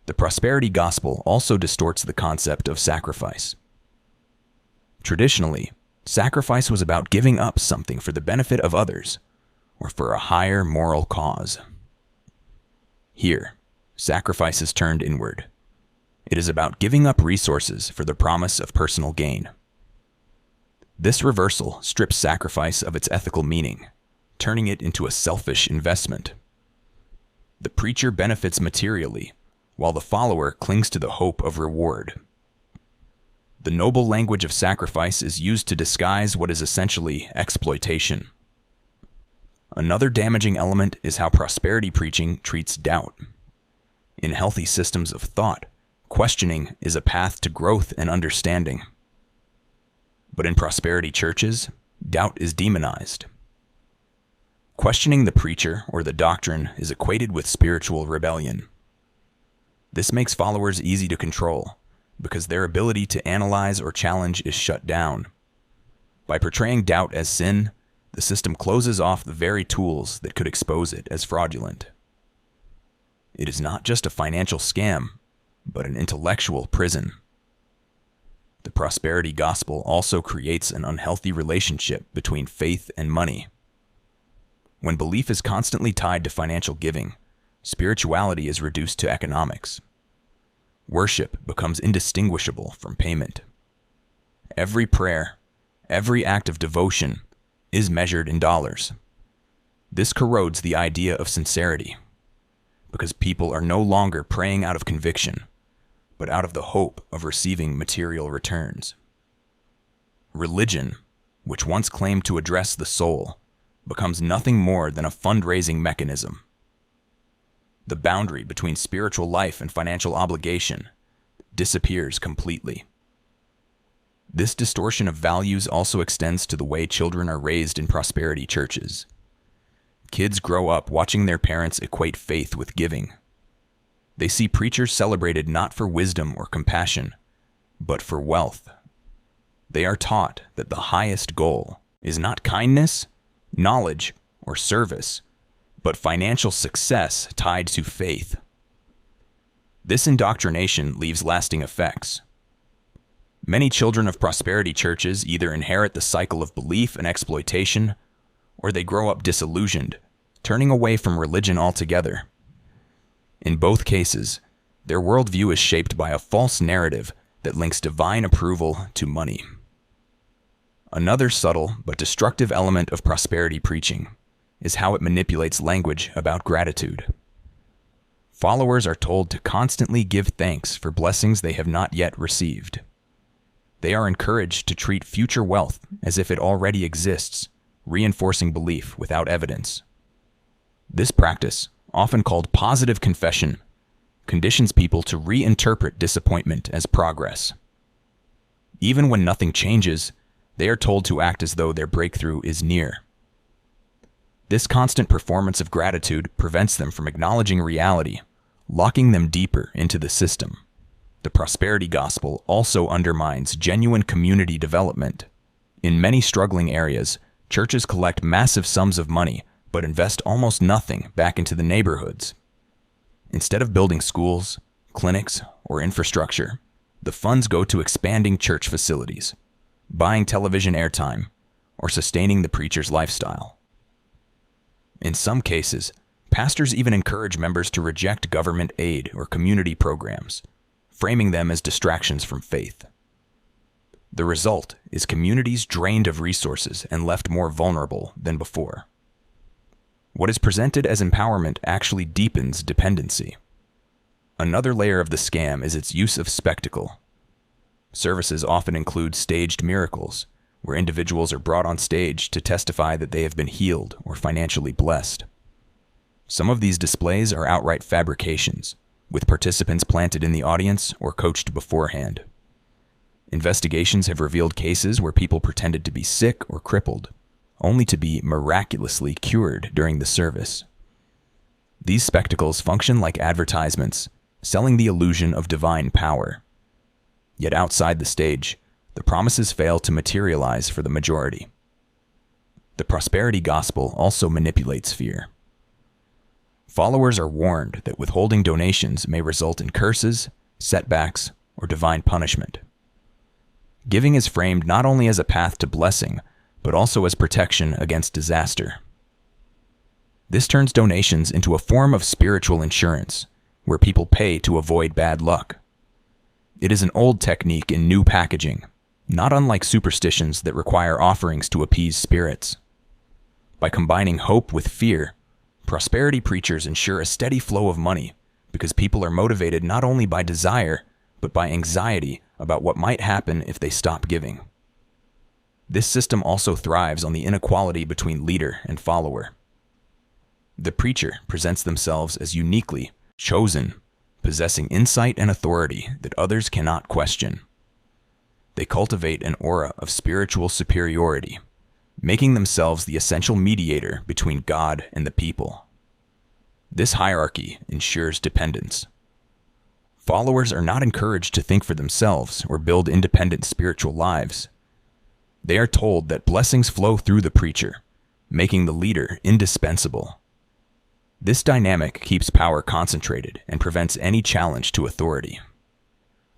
A: The prosperity gospel also distorts the concept of sacrifice. Traditionally, sacrifice was about giving up something for the benefit of others, or for a higher moral cause. Here, sacrifice is turned inward. It is about giving up resources for the promise of personal gain. This reversal strips sacrifice of its ethical meaning, turning it into a selfish investment. The preacher benefits materially, while the follower clings to the hope of reward. The noble language of sacrifice is used to disguise what is essentially exploitation. Another damaging element is how prosperity preaching treats doubt. In healthy systems of thought, questioning is a path to growth and understanding. But in prosperity churches, doubt is demonized. Questioning the preacher or the doctrine is equated with spiritual rebellion. This makes followers easy to control, because their ability to analyze or challenge is shut down. By portraying doubt as sin, the system closes off the very tools that could expose it as fraudulent. It is not just a financial scam, but an intellectual prison. The prosperity gospel also creates an unhealthy relationship between faith and money. When belief is constantly tied to financial giving, spirituality is reduced to economics. Worship becomes indistinguishable from payment. Every prayer, every act of devotion, is measured in dollars. This corrodes the idea of sincerity, because people are no longer praying out of conviction, but out of the hope of receiving material returns. Religion, which once claimed to address the soul, becomes nothing more than a fundraising mechanism. The boundary between spiritual life and financial obligation disappears completely. This distortion of values also extends to the way children are raised in prosperity churches. Kids grow up watching their parents equate faith with giving. They see preachers celebrated not for wisdom or compassion, but for wealth. They are taught that the highest goal is not kindness, knowledge, or service, but financial success tied to faith. This indoctrination leaves lasting effects. Many children of prosperity churches either inherit the cycle of belief and exploitation, or they grow up disillusioned, turning away from religion altogether. In both cases, their worldview is shaped by a false narrative that links divine approval to money. Another subtle but destructive element of prosperity preaching is how it manipulates language about gratitude. Followers are told to constantly give thanks for blessings they have not yet received. They are encouraged to treat future wealth as if it already exists, reinforcing belief without evidence. This practice, often called positive confession, conditions people to reinterpret disappointment as progress. Even when nothing changes, they are told to act as though their breakthrough is near. This constant performance of gratitude prevents them from acknowledging reality, locking them deeper into the system. The prosperity gospel also undermines genuine community development. In many struggling areas, churches collect massive sums of money but invest almost nothing back into the neighborhoods. Instead of building schools, clinics, or infrastructure, the funds go to expanding church facilities, buying television airtime, or sustaining the preacher's lifestyle. In some cases, pastors even encourage members to reject government aid or community programs, framing them as distractions from faith. The result is communities drained of resources and left more vulnerable than before. What is presented as empowerment actually deepens dependency. Another layer of the scam is its use of spectacle. Services often include staged miracles, where individuals are brought on stage to testify that they have been healed or financially blessed. Some of these displays are outright fabrications, with participants planted in the audience or coached beforehand. Investigations have revealed cases where people pretended to be sick or crippled, only to be miraculously cured during the service. These spectacles function like advertisements, selling the illusion of divine power. Yet outside the stage, the promises fail to materialize for the majority. The prosperity gospel also manipulates fear. Followers are warned that withholding donations may result in curses, setbacks, or divine punishment. Giving is framed not only as a path to blessing, but also as protection against disaster. This turns donations into a form of spiritual insurance, where people pay to avoid bad luck. It is an old technique in new packaging, not unlike superstitions that require offerings to appease spirits. By combining hope with fear, prosperity preachers ensure a steady flow of money because people are motivated not only by desire, but by anxiety about what might happen if they stop giving. This system also thrives on the inequality between leader and follower. The preacher presents themselves as uniquely chosen, possessing insight and authority that others cannot question. They cultivate an aura of spiritual superiority, making themselves the essential mediator between God and the people. This hierarchy ensures dependence. Followers are not encouraged to think for themselves or build independent spiritual lives. They are told that blessings flow through the preacher, making the leader indispensable. This dynamic keeps power concentrated and prevents any challenge to authority.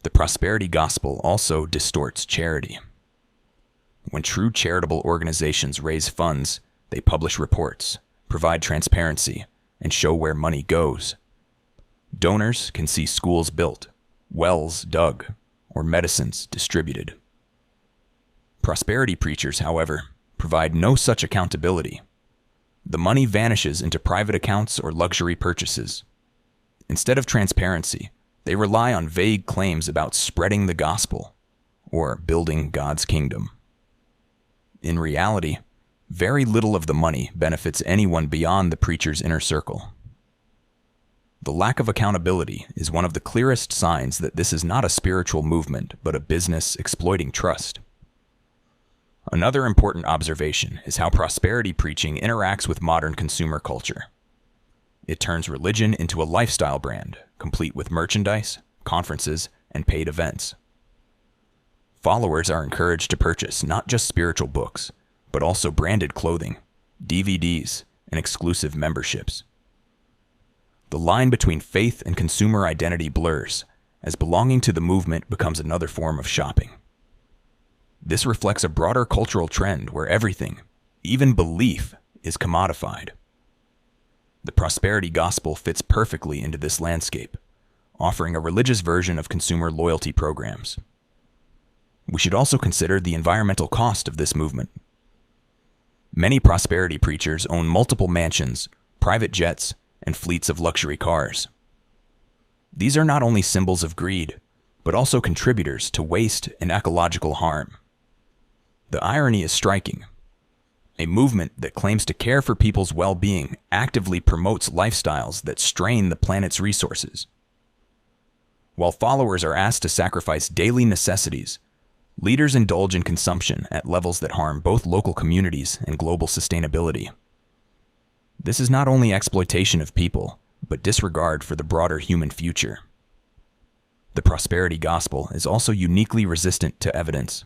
A: The prosperity gospel also distorts charity. When true charitable organizations raise funds, they publish reports, provide transparency, and show where money goes. Donors can see schools built, wells dug, or medicines distributed. Prosperity preachers, however, provide no such accountability. The money vanishes into private accounts or luxury purchases. Instead of transparency, they rely on vague claims about spreading the gospel or building God's kingdom. In reality, very little of the money benefits anyone beyond the preacher's inner circle. The lack of accountability is one of the clearest signs that this is not a spiritual movement, but a business exploiting trust. Another important observation is how prosperity preaching interacts with modern consumer culture. It turns religion into a lifestyle brand, complete with merchandise, conferences, and paid events. Followers are encouraged to purchase not just spiritual books, but also branded clothing, DVDs, and exclusive memberships. The line between faith and consumer identity blurs, as belonging to the movement becomes another form of shopping. This reflects a broader cultural trend where everything, even belief, is commodified. The prosperity gospel fits perfectly into this landscape, offering a religious version of consumer loyalty programs. We should also consider the environmental cost of this movement. Many prosperity preachers own multiple mansions, private jets, and fleets of luxury cars. These are not only symbols of greed, but also contributors to waste and ecological harm. The irony is striking. A movement that claims to care for people's well-being actively promotes lifestyles that strain the planet's resources. While followers are asked to sacrifice daily necessities, leaders indulge in consumption at levels that harm both local communities and global sustainability. This is not only exploitation of people, but disregard for the broader human future. The prosperity gospel is also uniquely resistant to evidence.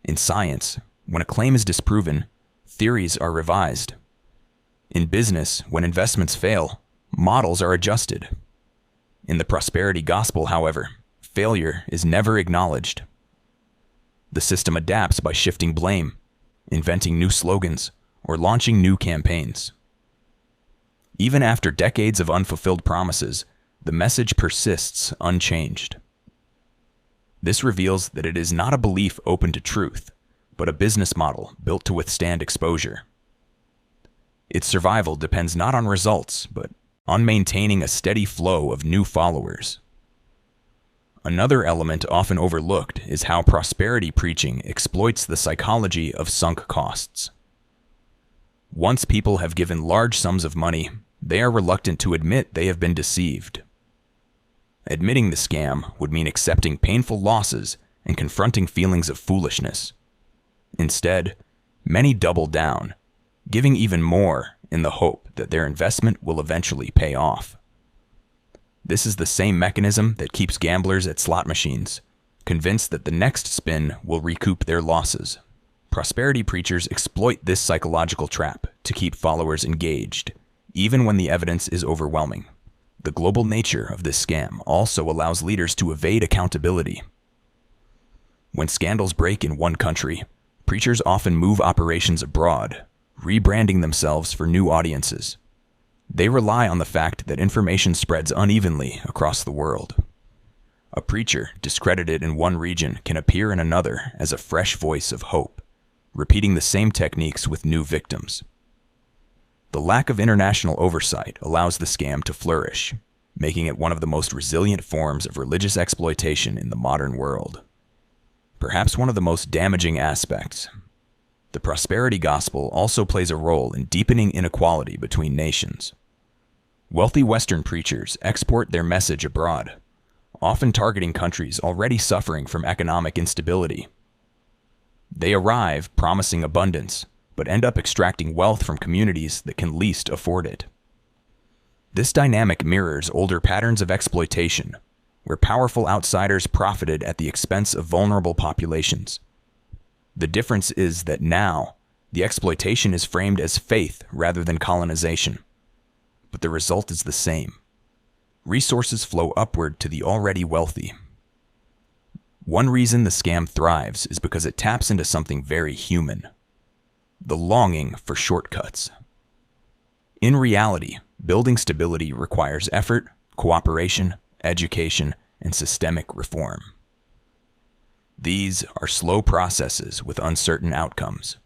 A: In science, when a claim is disproven, theories are revised. In business, when investments fail, models are adjusted. In the prosperity gospel, however, failure is never acknowledged. The system adapts by shifting blame, inventing new slogans, or launching new campaigns. Even after decades of unfulfilled promises, the message persists unchanged. This reveals that it is not a belief open to truth, but a business model built to withstand exposure. Its survival depends not on results, but on maintaining a steady flow of new followers. Another element often overlooked is how prosperity preaching exploits the psychology of sunk costs. Once people have given large sums of money, they are reluctant to admit they have been deceived. Admitting the scam would mean accepting painful losses and confronting feelings of foolishness. Instead, many double down, giving even more in the hope that their investment will eventually pay off. This is the same mechanism that keeps gamblers at slot machines, convinced that the next spin will recoup their losses. Prosperity preachers exploit this psychological trap to keep followers engaged, even when the evidence is overwhelming. The global nature of this scam also allows leaders to evade accountability. When scandals break in one country, preachers often move operations abroad, rebranding themselves for new audiences. They rely on the fact that information spreads unevenly across the world. A preacher discredited in one region can appear in another as a fresh voice of hope, repeating the same techniques with new victims. The lack of international oversight allows the scam to flourish, making it one of the most resilient forms of religious exploitation in the modern world. Perhaps one of the most damaging aspects. The prosperity gospel also plays a role in deepening inequality between nations. Wealthy Western preachers export their message abroad, often targeting countries already suffering from economic instability. They arrive promising abundance, but end up extracting wealth from communities that can least afford it. This dynamic mirrors older patterns of exploitation, where powerful outsiders profited at the expense of vulnerable populations. The difference is that now, the exploitation is framed as faith rather than colonization. But the result is the same. Resources flow upward to the already wealthy. One reason the scam thrives is because it taps into something very human: the longing for shortcuts. In reality, building stability requires effort, cooperation, education, and systemic reform. These are slow processes with uncertain outcomes.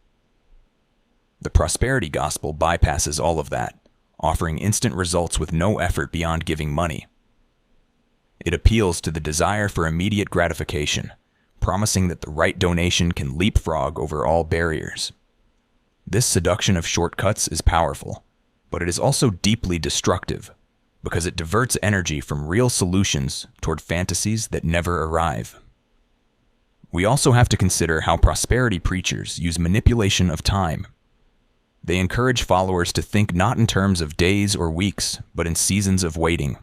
A: The prosperity gospel bypasses all of that, offering instant results with no effort beyond giving money. It appeals to the desire for immediate gratification, promising that the right donation can leapfrog over all barriers. This seduction of shortcuts is powerful, but it is also deeply destructive because it diverts energy from real solutions toward fantasies that never arrive. We also have to consider how prosperity preachers use manipulation of time. They encourage followers to think not in terms of days or weeks, but in seasons of waiting.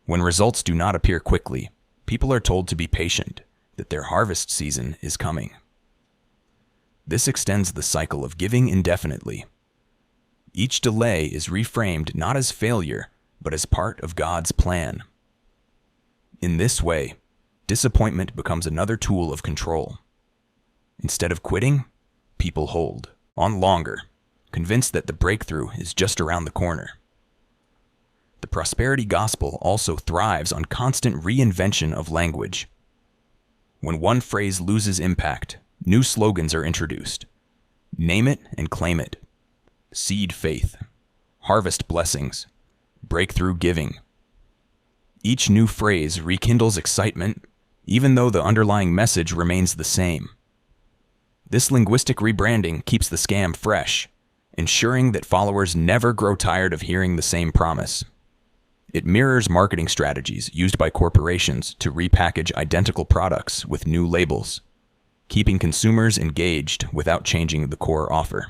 A: When results do not appear quickly, people are told to be patient, that their harvest season is coming. This extends the cycle of giving indefinitely. Each delay is reframed not as failure, but as part of God's plan. In this way, disappointment becomes another tool of control. Instead of quitting, people hold on longer, convinced that the breakthrough is just around the corner. The prosperity gospel also thrives on constant reinvention of language. When one phrase loses impact, new slogans are introduced. Name it and claim it. Seed faith. Harvest blessings. Breakthrough giving. Each new phrase rekindles excitement, even though the underlying message remains the same. This linguistic rebranding keeps the scam fresh, ensuring that followers never grow tired of hearing the same promise. It mirrors marketing strategies used by corporations to repackage identical products with new labels, keeping consumers engaged without changing the core offer.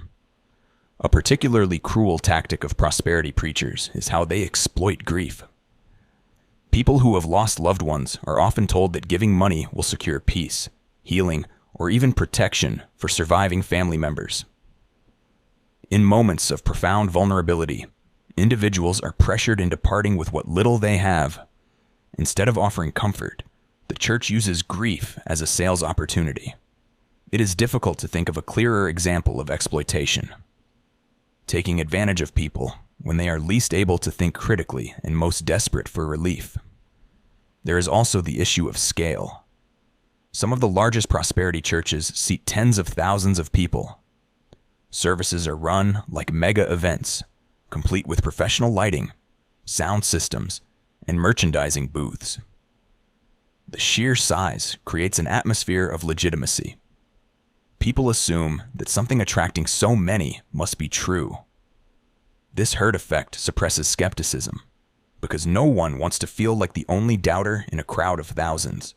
A: A particularly cruel tactic of prosperity preachers is how they exploit grief. People who have lost loved ones are often told that giving money will secure peace, healing, or even protection for surviving family members. In moments of profound vulnerability, individuals are pressured into parting with what little they have. Instead of offering comfort, the church uses grief as a sales opportunity. It is difficult to think of a clearer example of exploitation. Taking advantage of people when they are least able to think critically and most desperate for relief. There is also the issue of scale. Some of the largest prosperity churches seat tens of thousands of people. Services are run like mega events, complete with professional lighting, sound systems, and merchandising booths. The sheer size creates an atmosphere of legitimacy. People assume that something attracting so many must be true. This herd effect suppresses skepticism, because no one wants to feel like the only doubter in a crowd of thousands.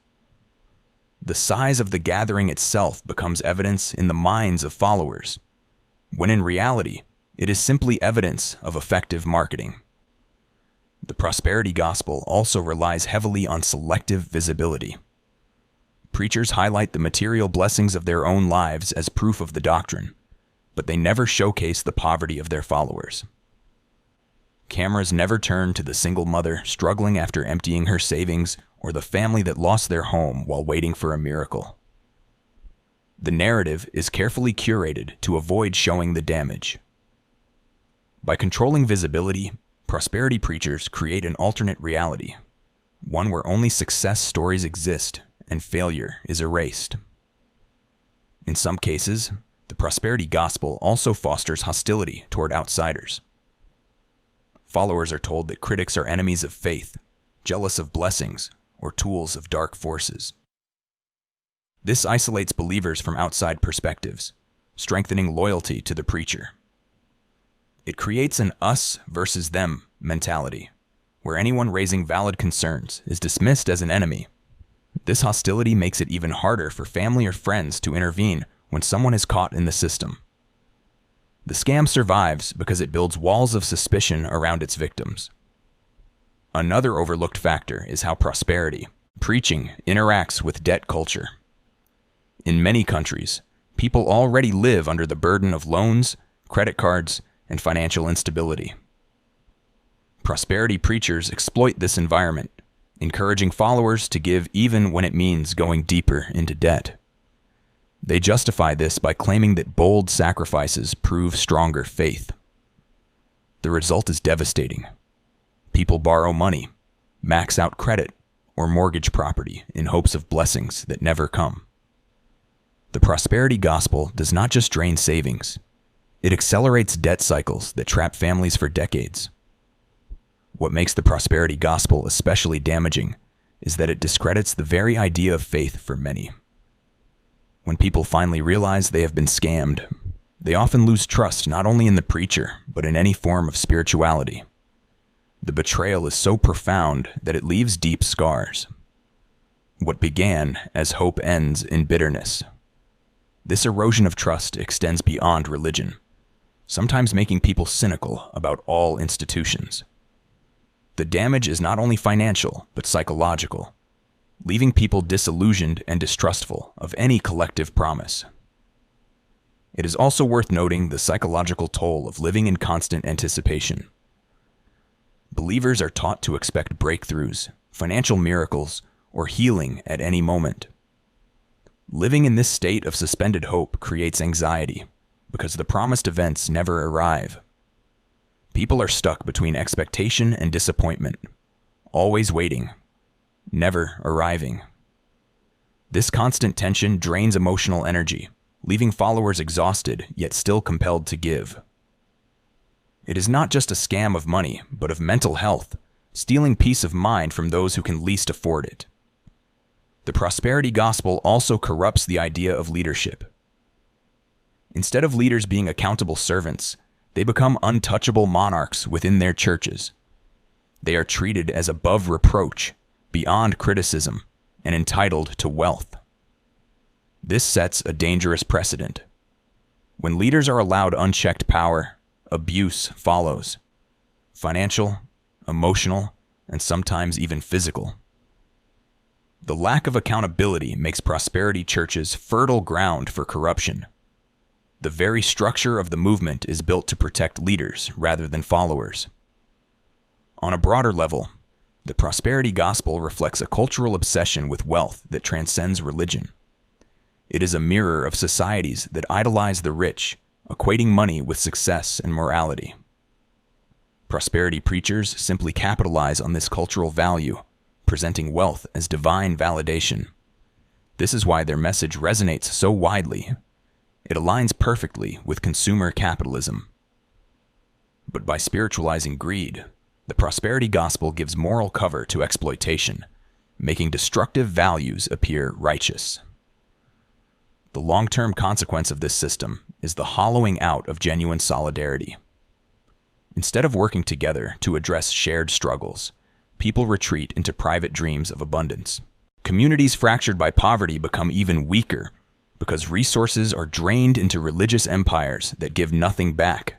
A: The size of the gathering itself becomes evidence in the minds of followers, when in reality, it is simply evidence of effective marketing. The prosperity gospel also relies heavily on selective visibility. Preachers highlight the material blessings of their own lives as proof of the doctrine, but they never showcase the poverty of their followers. Cameras never turn to the single mother struggling after emptying her savings or the family that lost their home while waiting for a miracle. The narrative is carefully curated to avoid showing the damage. By controlling visibility, prosperity preachers create an alternate reality, one where only success stories exist and failure is erased. In some cases, the prosperity gospel also fosters hostility toward outsiders. Followers are told that critics are enemies of faith, jealous of blessings, or tools of dark forces. This isolates believers from outside perspectives, strengthening loyalty to the preacher. It creates an us versus them mentality, where anyone raising valid concerns is dismissed as an enemy. This hostility makes it even harder for family or friends to intervene when someone is caught in the system. The scam survives because it builds walls of suspicion around its victims. Another overlooked factor is how prosperity preaching interacts with debt culture. In many countries, people already live under the burden of loans, credit cards, and financial instability. Prosperity preachers exploit this environment, encouraging followers to give even when it means going deeper into debt. They justify this by claiming that bold sacrifices prove stronger faith. The result is devastating. People borrow money, max out credit, or mortgage property in hopes of blessings that never come. The prosperity gospel does not just drain savings. It accelerates debt cycles that trap families for decades. What makes the prosperity gospel especially damaging is that it discredits the very idea of faith for many. When people finally realize they have been scammed, they often lose trust not only in the preacher, but in any form of spirituality. The betrayal is so profound that it leaves deep scars. What began as hope ends in bitterness. This erosion of trust extends beyond religion, sometimes making people cynical about all institutions. The damage is not only financial, but psychological, leaving people disillusioned and distrustful of any collective promise. It is also worth noting the psychological toll of living in constant anticipation. Believers are taught to expect breakthroughs, financial miracles, or healing at any moment. Living in this state of suspended hope creates anxiety because the promised events never arrive. People are stuck between expectation and disappointment, always waiting, never arriving. This constant tension drains emotional energy, leaving followers exhausted yet still compelled to give. It is not just a scam of money, but of mental health, stealing peace of mind from those who can least afford it. The prosperity gospel also corrupts the idea of leadership. Instead of leaders being accountable servants, they become untouchable monarchs within their churches. They are treated as above reproach, beyond criticism, and entitled to wealth. This sets a dangerous precedent. When leaders are allowed unchecked power, abuse follows. Financial, emotional, and sometimes even physical. The lack of accountability makes prosperity churches fertile ground for corruption. The very structure of the movement is built to protect leaders rather than followers. On a broader level, the prosperity gospel reflects a cultural obsession with wealth that transcends religion. It is a mirror of societies that idolize the rich, equating money with success and morality. Prosperity preachers simply capitalize on this cultural value, presenting wealth as divine validation. This is why their message resonates so widely. It aligns perfectly with consumer capitalism. But by spiritualizing greed, the prosperity gospel gives moral cover to exploitation, making destructive values appear righteous. The long-term consequence of this system is the hollowing out of genuine solidarity. Instead of working together to address shared struggles, people retreat into private dreams of abundance. Communities fractured by poverty become even weaker because resources are drained into religious empires that give nothing back.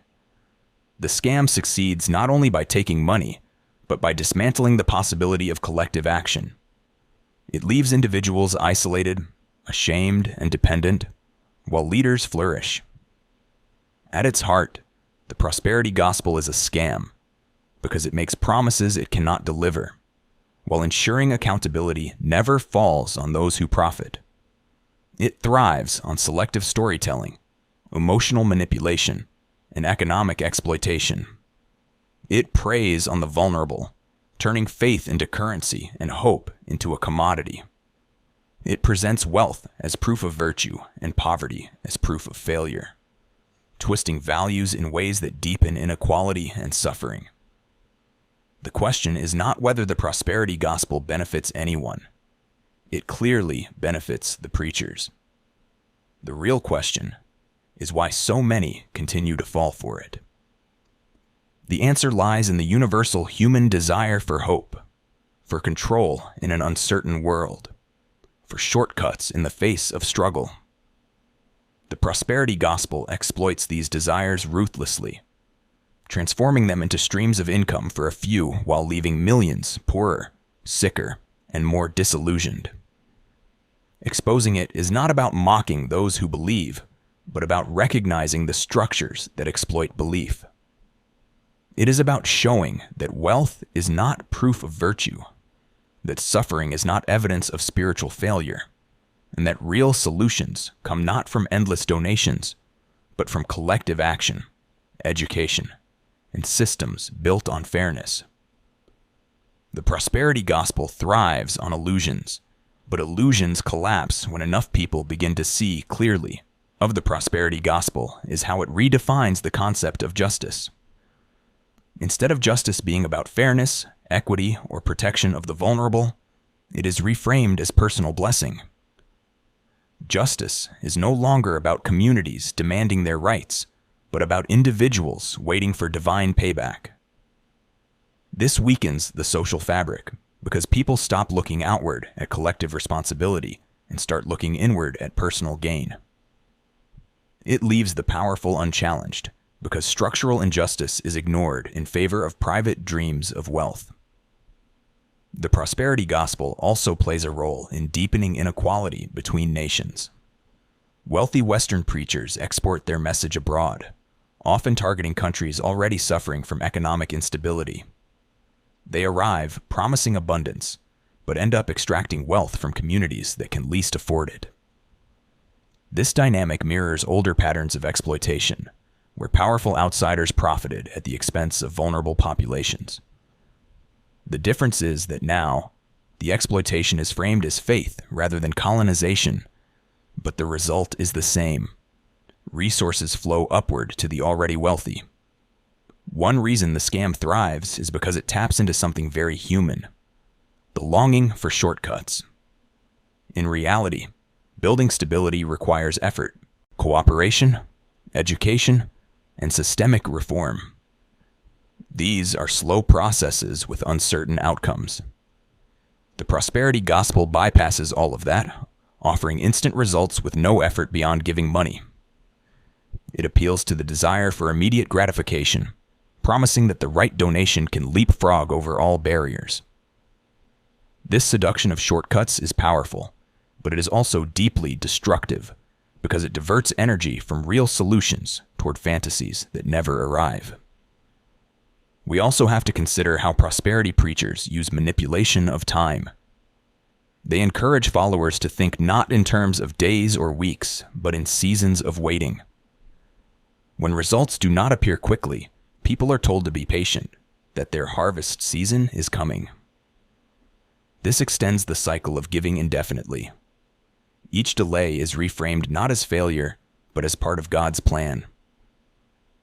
A: The scam succeeds not only by taking money, but by dismantling the possibility of collective action. It leaves individuals isolated, ashamed, and dependent, while leaders flourish. At its heart, the prosperity gospel is a scam because it makes promises it cannot deliver, while ensuring accountability never falls on those who profit. It thrives on selective storytelling, emotional manipulation, and economic exploitation. It preys on the vulnerable, turning faith into currency and hope into a commodity. It presents wealth as proof of virtue and poverty as proof of failure, twisting values in ways that deepen inequality and suffering. The question is not whether the prosperity gospel benefits anyone. It clearly benefits the preachers. The real question is why so many continue to fall for it. The answer lies in the universal human desire for hope, for control in an uncertain world, for shortcuts in the face of struggle. The prosperity gospel exploits these desires ruthlessly, transforming them into streams of income for a few while leaving millions poorer, sicker, and more disillusioned. Exposing it is not about mocking those who believe, but about recognizing the structures that exploit belief. It is about showing that wealth is not proof of virtue, that suffering is not evidence of spiritual failure, and that real solutions come not from endless donations, but from collective action, education, and systems built on fairness. The prosperity gospel thrives on illusions, but illusions collapse when enough people begin to see clearly. Of the prosperity gospel is how it redefines the concept of justice. Instead of justice being about fairness, equity, or protection of the vulnerable, It is reframed as personal blessing. Justice is no longer about communities demanding their rights, but about individuals waiting for divine payback. This weakens the social fabric because people stop looking outward at collective responsibility and start looking inward at personal gain. It leaves the powerful unchallenged because structural injustice is ignored in favor of private dreams of wealth. The prosperity gospel also plays a role in deepening inequality between nations. Wealthy Western preachers export their message abroad, often targeting countries already suffering from economic instability. They arrive promising abundance, but end up extracting wealth from communities that can least afford it. This dynamic mirrors older patterns of exploitation, where powerful outsiders profited at the expense of vulnerable populations. The difference is that now, the exploitation is framed as faith rather than colonization, but the result is the same. Resources flow upward to the already wealthy. One reason the scam thrives is because it taps into something very human: the longing for shortcuts. In reality, building stability requires effort, cooperation, education, and systemic reform. These are slow processes with uncertain outcomes. The prosperity gospel bypasses all of that, offering instant results with no effort beyond giving money. It appeals to the desire for immediate gratification, promising that the right donation can leapfrog over all barriers. This seduction of shortcuts is powerful, but it is also deeply destructive because it diverts energy from real solutions toward fantasies that never arrive. We also have to consider how prosperity preachers use manipulation of time. They encourage followers to think not in terms of days or weeks, but in seasons of waiting. When results do not appear quickly, people are told to be patient, that their harvest season is coming. This extends the cycle of giving indefinitely. Each delay is reframed not as failure, but as part of God's plan.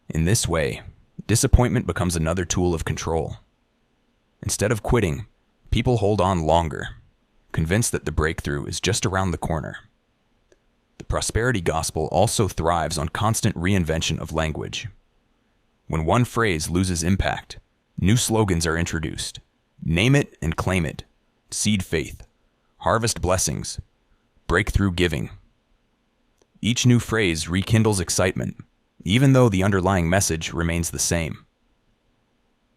A: In this way, disappointment becomes another tool of control. Instead of quitting, people hold on longer, convinced that the breakthrough is just around the corner. The prosperity gospel also thrives on constant reinvention of language. When one phrase loses impact, new slogans are introduced. Name it and claim it. Seed faith. Harvest blessings. Breakthrough giving. Each new phrase rekindles excitement, even though the underlying message remains the same.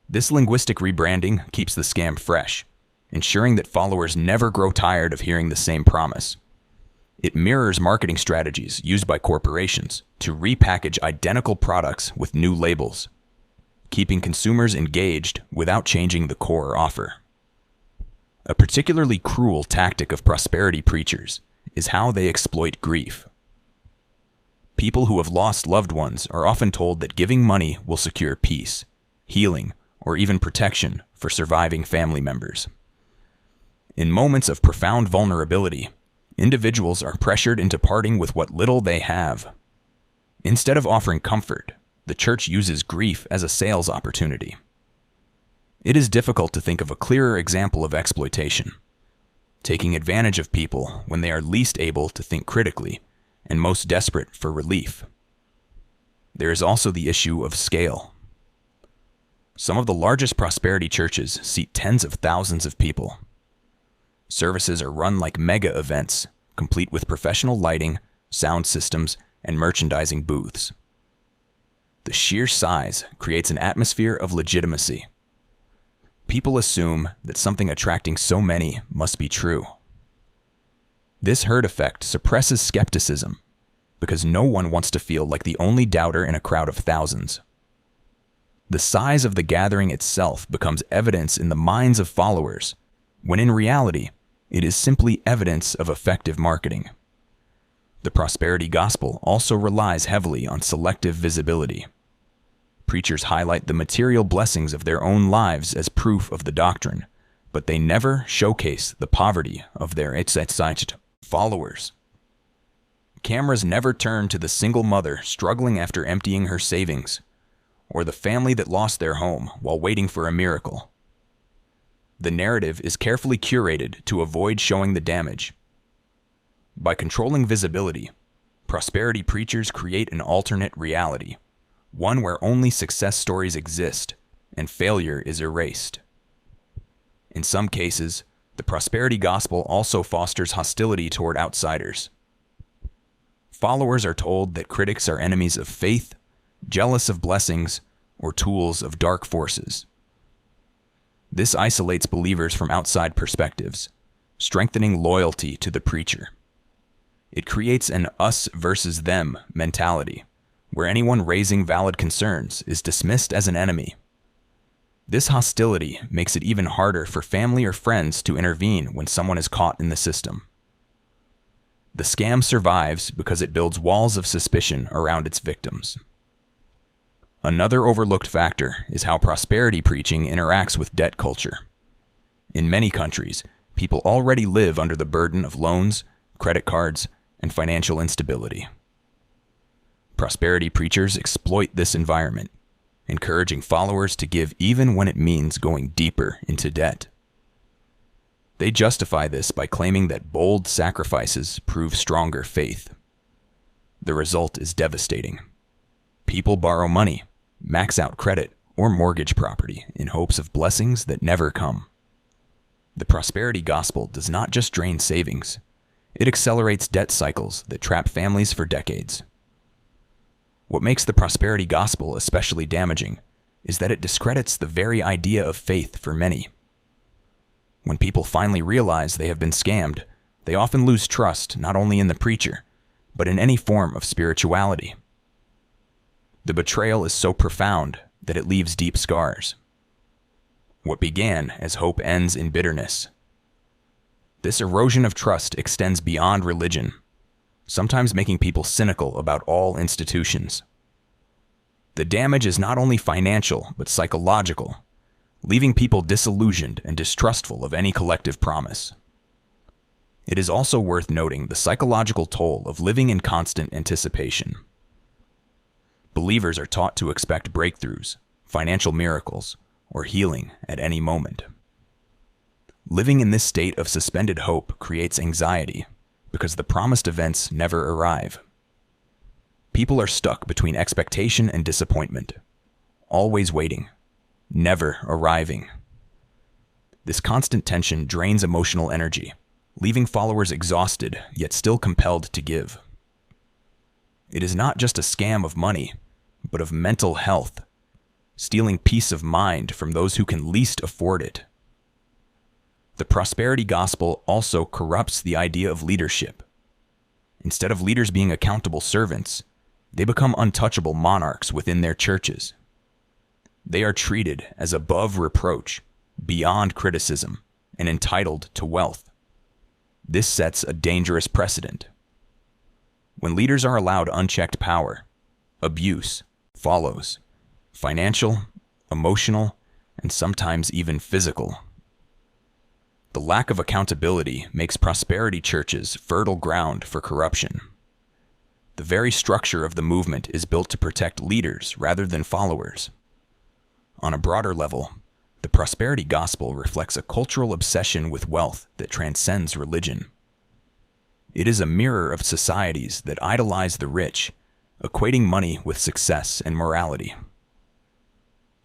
A: This linguistic rebranding keeps the scam fresh, ensuring that followers never grow tired of hearing the same promise. It mirrors marketing strategies used by corporations to repackage identical products with new labels, keeping consumers engaged without changing the core offer. A particularly cruel tactic of prosperity preachers is how they exploit grief. People who have lost loved ones are often told that giving money will secure peace, healing, or even protection for surviving family members. In moments of profound vulnerability, individuals are pressured into parting with what little they have. Instead of offering comfort, the church uses grief as a sales opportunity. It is difficult to think of a clearer example of exploitation, taking advantage of people when they are least able to think critically and most desperate for relief. There is also the issue of scale. Some of the largest prosperity churches seat tens of thousands of people. Services are run like mega events, complete with professional lighting, sound systems, and merchandising booths. The sheer size creates an atmosphere of legitimacy. People assume that something attracting so many must be true. This herd effect suppresses skepticism because no one wants to feel like the only doubter in a crowd of thousands. The size of the gathering itself becomes evidence in the minds of followers, when in reality, it is simply evidence of effective marketing. The prosperity gospel also relies heavily on selective visibility. Preachers highlight the material blessings of their own lives as proof of the doctrine, but they never showcase the poverty of their followers. Cameras never turn to the single mother struggling after emptying her savings, or the family that lost their home while waiting for a miracle. The narrative is carefully curated to avoid showing the damage. By controlling visibility, prosperity preachers create an alternate reality, one where only success stories exist and failure is erased. In some cases, the prosperity gospel also fosters hostility toward outsiders. Followers are told that critics are enemies of faith, jealous of blessings, or tools of dark forces. This isolates believers from outside perspectives, strengthening loyalty to the preacher. It creates an us versus them mentality, where anyone raising valid concerns is dismissed as an enemy. This hostility makes it even harder for family or friends to intervene when someone is caught in the system. The scam survives because it builds walls of suspicion around its victims. Another overlooked factor is how prosperity preaching interacts with debt culture. In many countries, people already live under the burden of loans, credit cards, and financial instability. Prosperity preachers exploit this environment, encouraging followers to give even when it means going deeper into debt. They justify this by claiming that bold sacrifices prove stronger faith. The result is devastating. People borrow money, max out credit, or mortgage property in hopes of blessings that never come. The prosperity gospel does not just drain savings, it accelerates debt cycles that trap families for decades. What makes the prosperity gospel especially damaging is that it discredits the very idea of faith for many. When people finally realize they have been scammed, they often lose trust not only in the preacher, but in any form of spirituality. The betrayal is so profound that it leaves deep scars. What began as hope ends in bitterness. This erosion of trust extends beyond religion, sometimes making people cynical about all institutions. The damage is not only financial, but psychological, leaving people disillusioned and distrustful of any collective promise. It is also worth noting the psychological toll of living in constant anticipation. Believers are taught to expect breakthroughs, financial miracles, or healing at any moment. Living in this state of suspended hope creates anxiety because the promised events never arrive. People are stuck between expectation and disappointment, always waiting, never arriving. This constant tension drains emotional energy, leaving followers exhausted yet still compelled to give. It is not just a scam of money, but of mental health, stealing peace of mind from those who can least afford it. The prosperity gospel also corrupts the idea of leadership. Instead of leaders being accountable servants, they become untouchable monarchs within their churches. They are treated as above reproach, beyond criticism, and entitled to wealth. This sets a dangerous precedent. When leaders are allowed unchecked power, abuse follows, financial, emotional, and sometimes even physical. The lack of accountability makes prosperity churches fertile ground for corruption. The very structure of the movement is built to protect leaders rather than followers. On a broader level, the prosperity gospel reflects a cultural obsession with wealth that transcends religion. It is a mirror of societies that idolize the rich, equating money with success and morality.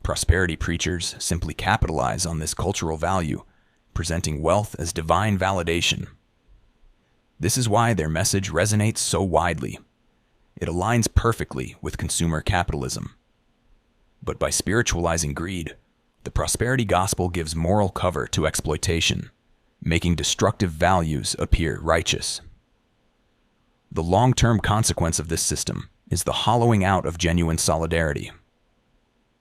A: Prosperity preachers simply capitalize on this cultural value, presenting wealth as divine validation. This is why their message resonates so widely. It aligns perfectly with consumer capitalism. But by spiritualizing greed, the prosperity gospel gives moral cover to exploitation, making destructive values appear righteous. The long-term consequence of this system is the hollowing out of genuine solidarity.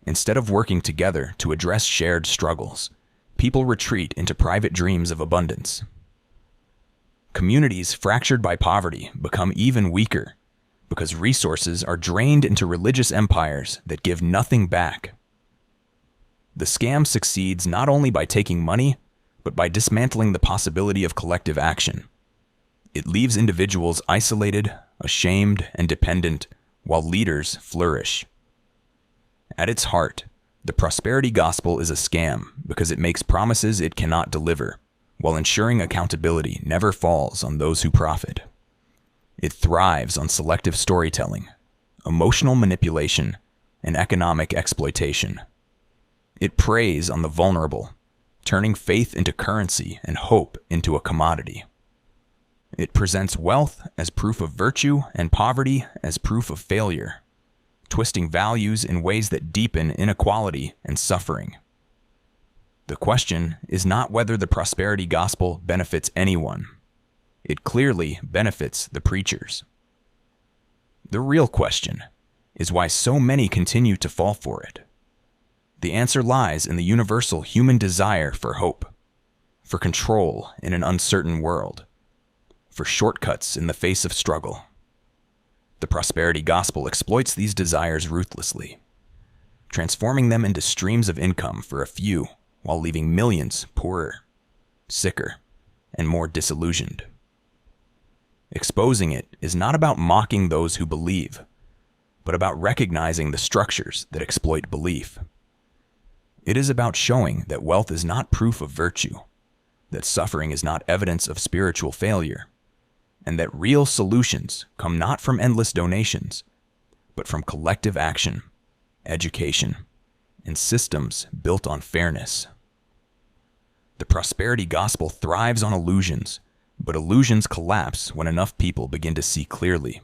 A: Instead of working together to address shared struggles, people retreat into private dreams of abundance. Communities fractured by poverty become even weaker because resources are drained into religious empires that give nothing back. The scam succeeds not only by taking money, but by dismantling the possibility of collective action. It leaves individuals isolated, ashamed, and dependent, while leaders flourish. At its heart, The prosperity gospel is a scam because it makes promises it cannot deliver, while ensuring accountability never falls on those who profit. It thrives on selective storytelling, emotional manipulation, and economic exploitation. It preys on the vulnerable, turning faith into currency and hope into a commodity. It presents wealth as proof of virtue and poverty as proof of failure, twisting values in ways that deepen inequality and suffering. The question is not whether the prosperity gospel benefits anyone. It clearly benefits the preachers. The real question is why so many continue to fall for it. The answer lies in the universal human desire for hope, for control in an uncertain world, for shortcuts in the face of struggle. The prosperity gospel exploits these desires ruthlessly, transforming them into streams of income for a few while leaving millions poorer, sicker, and more disillusioned. Exposing it is not about mocking those who believe, but about recognizing the structures that exploit belief. It is about showing that wealth is not proof of virtue, that suffering is not evidence of spiritual failure, and that real solutions come not from endless donations, but from collective action, education, and systems built on fairness. The prosperity gospel thrives on illusions, but illusions collapse when enough people begin to see clearly.